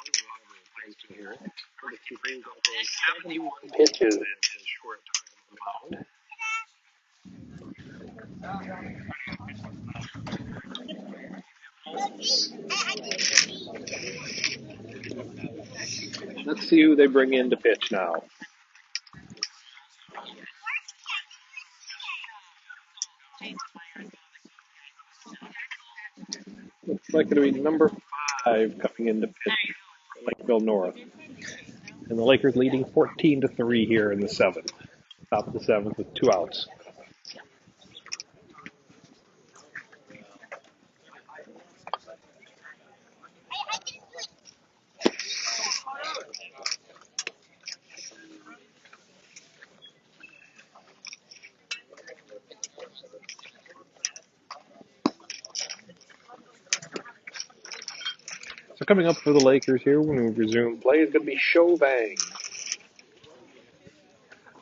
Pitches in his short time on the mound. Let's see who they bring in to pitch now. Looks like it'll be number 5 coming into pitch, Lakeville North. And the Lakers leading 14-3 here in the seventh. Top of the seventh with 2 outs. So coming up for the Lakers here when we resume play is going to be Chauvin.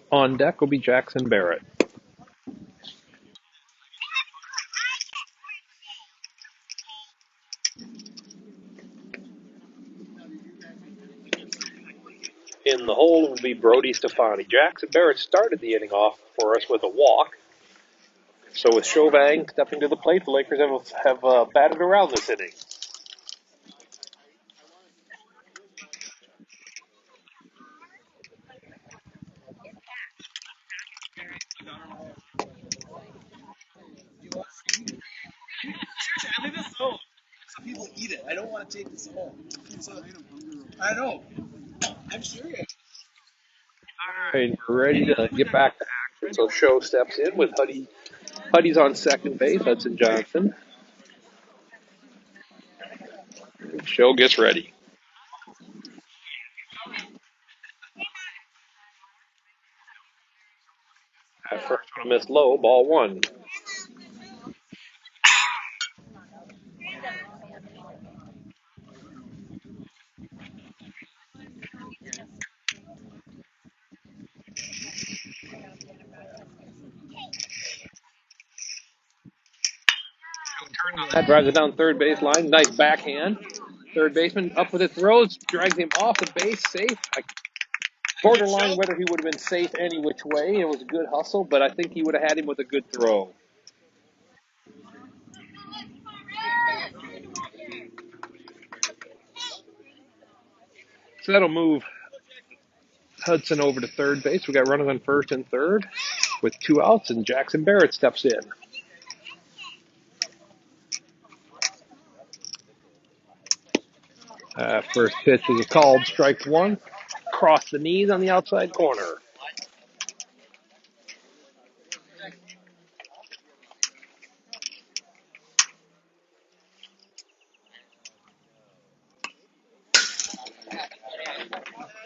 On deck will be Jackson Barrett. In the hole will be Brody Stefani. Jackson Barrett started the inning off for us with a walk. So with Chauvin stepping to the plate, the Lakers have batted around this inning. I leave this home. Some people eat it. I don't want to take this home. So, I know. I'm serious. All right, we're ready to get back to action. So Show steps in with Huddy. Huddy's on second base. Hudson Johnson. Show gets ready. At first, one missed low. Ball one. That drives it down third base line. Nice backhand. Third baseman up with it, throws, drags him off the base, safe. Borderline whether he would have been safe any which way. It was a good hustle, but I think he would have had him with a good throw. So that'll move Hudson over to third base. We got runners on first and third with 2 outs, and Jackson Barrett steps in. First pitch is called strike one. Cross the knees on the outside corner.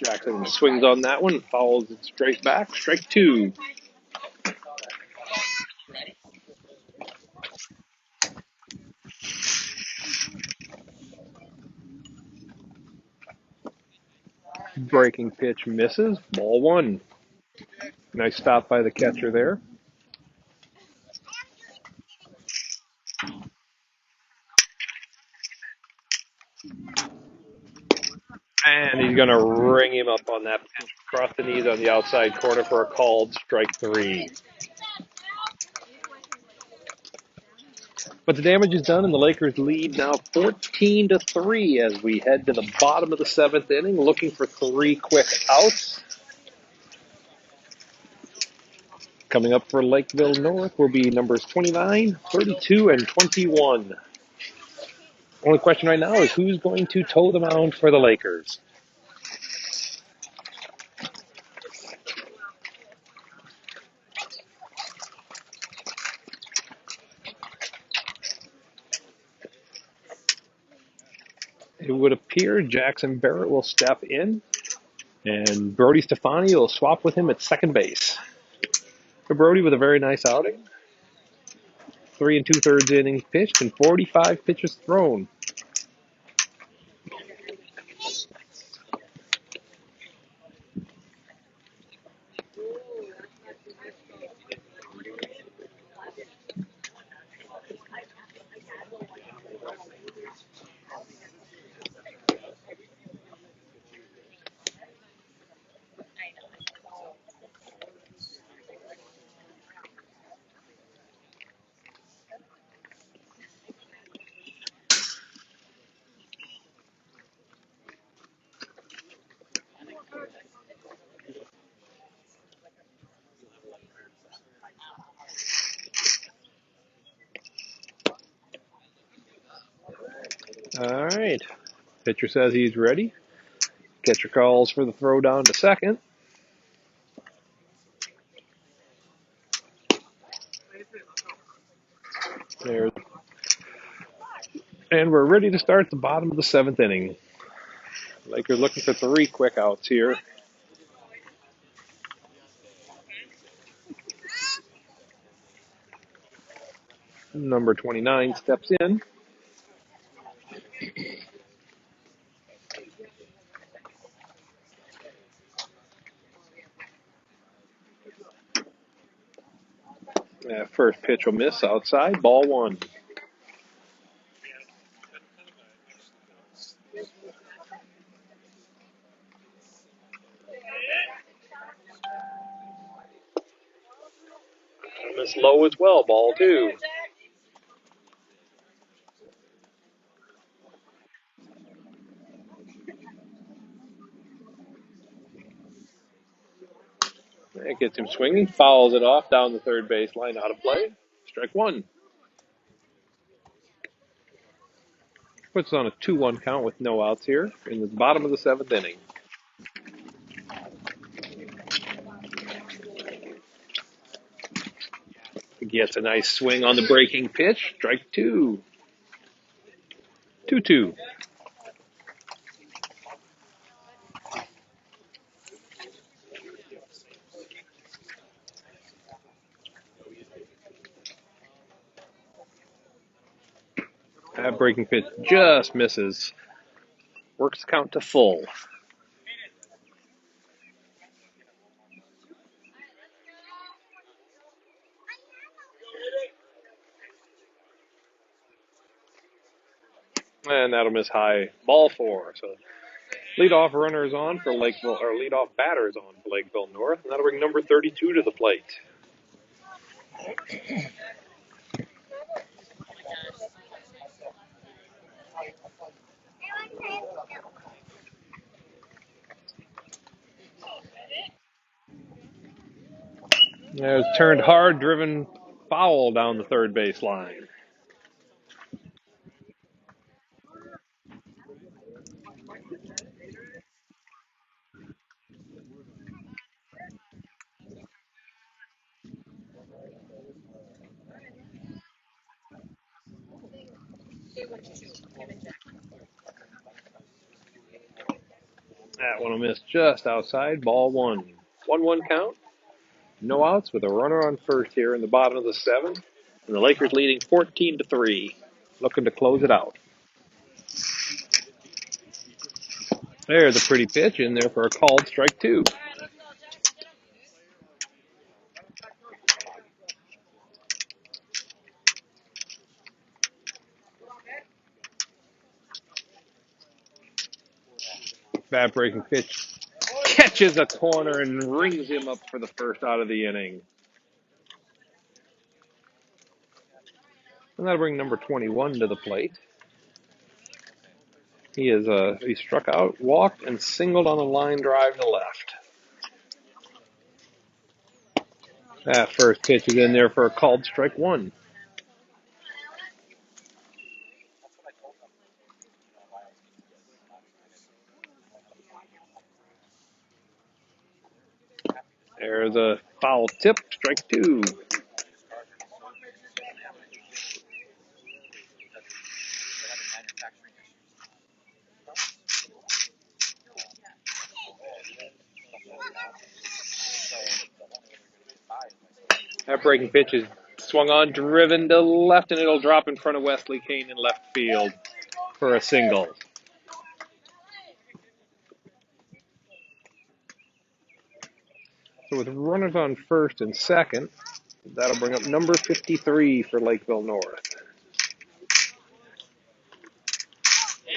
Jackson swings on that one, follows it straight back. Strike two. Breaking pitch misses. Ball one. Nice stop by the catcher there. And he's going to ring him up on that pitch across the knees on the outside corner for a called strike three. But the damage is done, and the Lakers lead now 14-3 as we head to the bottom of the seventh inning, looking for 3 quick outs. Coming up for Lakeville North will be numbers 29, 32, and 21. Only question right now is who's going to toe the mound for the Lakers. It would appear Jackson Barrett will step in, and Brody Stefani will swap with him at second base. For Brody with a very nice outing. 3 2/3 innings pitched and 45 pitches thrown. All right. Pitcher says he's ready. Catcher calls for the throw down to second. There. And we're ready to start the bottom of the 7th inning. Lakers looking for 3 quick outs here. Number 29 steps in. First pitch will miss outside. Ball 1. Miss low as well. Ball 2. That gets him swinging. Fouls it off down the third baseline. Out of play. Strike 1. Puts on a 2-1 count with no outs here in the bottom of the 7th inning. Gets a nice swing on the breaking pitch. Strike 2. 2-2. That breaking pitch just misses. Works count to full. And that'll miss high. Ball 4. So leadoff runner is on for Lakeville, or leadoff batter is on for Lakeville North, and that'll bring number 32 to the plate. There's turned hard, driven foul down the third base line. That one will miss just outside. Ball 1. 1-1 count. No outs with a runner on first here in the bottom of the 7th. And the Lakers leading 14-3. Looking to close it out. There's a pretty pitch in there for a called strike 2. Bad breaking pitch. Catches a corner and rings him up for the first out of the inning. And that'll bring number 21 to the plate. He struck out, walked, and singled on a line drive to left. That first pitch is in there for a called strike 1. There's a foul tip, strike 2. That breaking pitch is swung on, driven to left, and it'll drop in front of Wesley Kane in left field for a single. So with runners on first and second, that'll bring up number 53 for Lakeville North.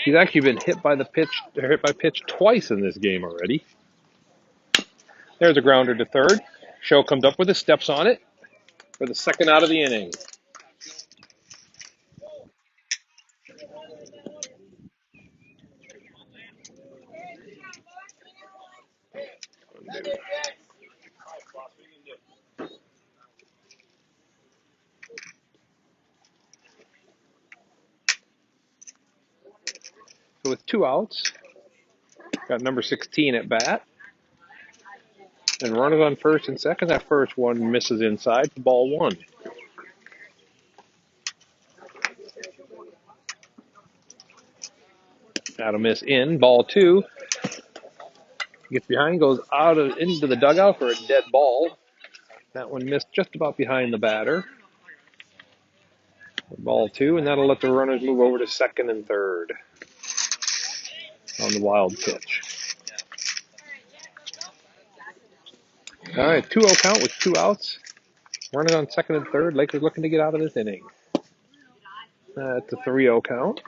He's actually been hit by pitch twice in this game already. There's a grounder to third. Show comes up with it, steps on it for the second out of the inning. So with 2 outs, Got number 16 at bat. And runners on first and second. That first one misses inside for ball one. That'll miss in. Ball two. Gets behind, goes out of into the dugout for a dead ball. That one missed just about behind the batter. Ball two, and that'll let the runners move over to second and third on the wild pitch. All right, 2-0 count with 2 outs. Runners on second and third. Lakers looking to get out of this inning. It's a 3-0 count.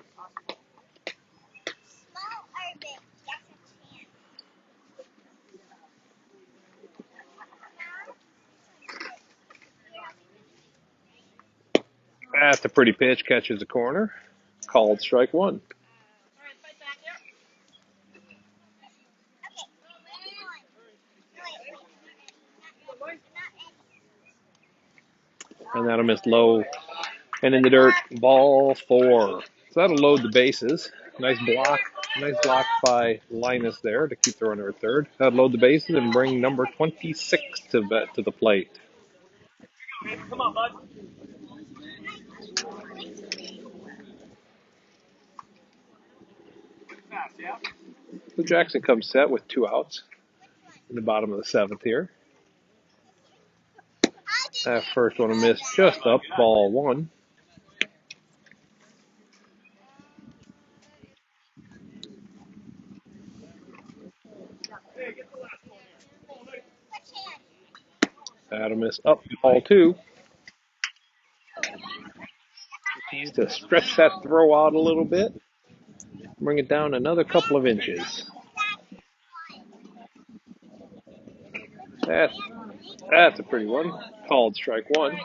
That's a pretty pitch. Catches the corner. Called strike one. And that'll miss low and in the dirt. Ball four. So that'll load the bases. Nice block. Nice block by Linus there to keep the runner at third. That'll load the bases and bring number 26 to the plate. Come on, bud. Fast, yeah? So Jackson comes set with 2 outs in the bottom of the seventh here. That first one will miss just up, ball one. That'll miss up, ball two. Needs to stretch that throw out a little bit. Bring it down another couple of inches. That's a pretty one. Called strike one.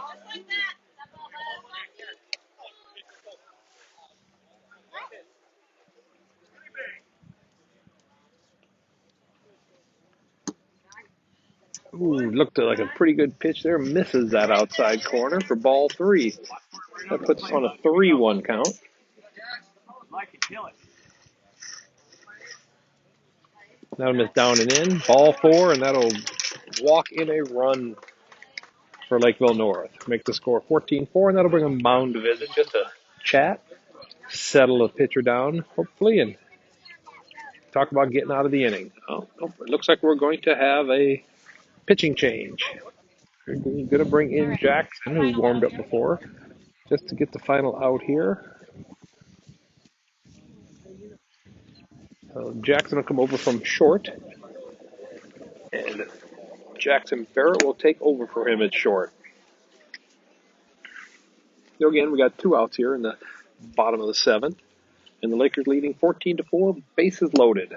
Ooh, looked like a pretty good pitch there. Misses that outside corner for ball three. That puts us on a 3-1 count. Like it, kill it. That'll miss down and in. Ball four, and that'll walk in a run for Lakeville North. Make the score 14-4, and that'll bring them bound to visit just to chat, settle the pitcher down, hopefully, and talk about getting out of the inning. Oh, it looks like we're going to have a pitching change. We're going to bring in Jackson, who warmed up before, just to get the final out here. Jackson will come over from short, and Jackson Barrett will take over for him at short. So again, we got 2 outs here in the bottom of the seventh, and the Lakers leading 14-4, bases loaded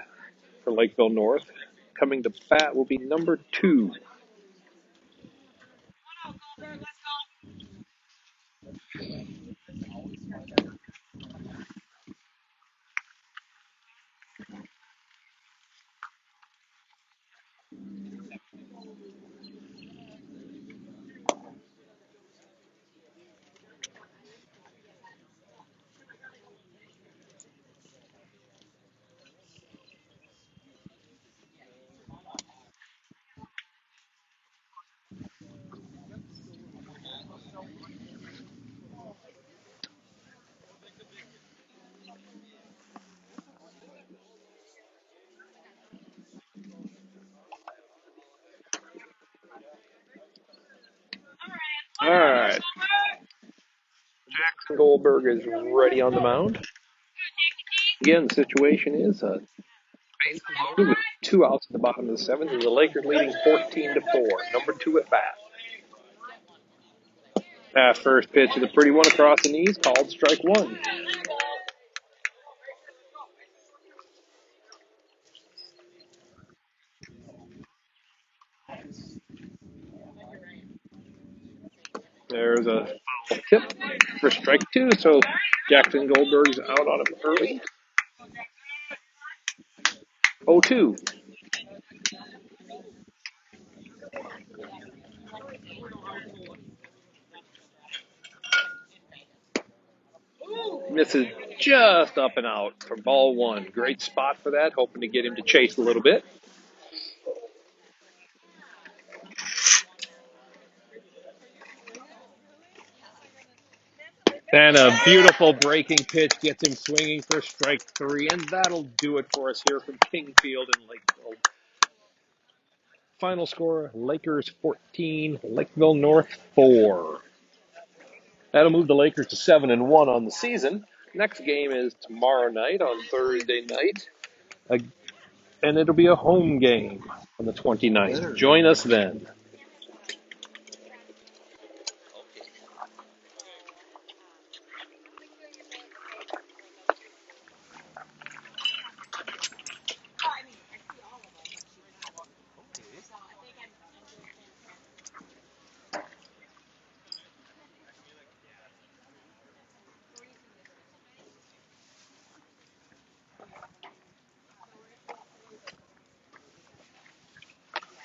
for Lakeville North. Coming to bat will be number 2. All right. Jackson Goldberg is ready on the mound. Again, the situation is bases loaded with 2 outs at the bottom of the seventh, and the Lakers leading 14-4. Number 2 at bat. First pitch of the pretty one across the knees, called strike one. There's a tip for strike 2, so Jackson Goldberg's out on him early. 0-2. Misses just up and out for ball one. Great spot for that, hoping to get him to chase a little bit. And a beautiful breaking pitch gets him swinging for strike three, and that'll do it for us here from Kingfield and Lakeville. Final score, Lakers 14, Lakeville North 4. That'll move the Lakers to 7-1 on the season. Next game is tomorrow night on Thursday night, and it'll be a home game on the 29th. Join us then.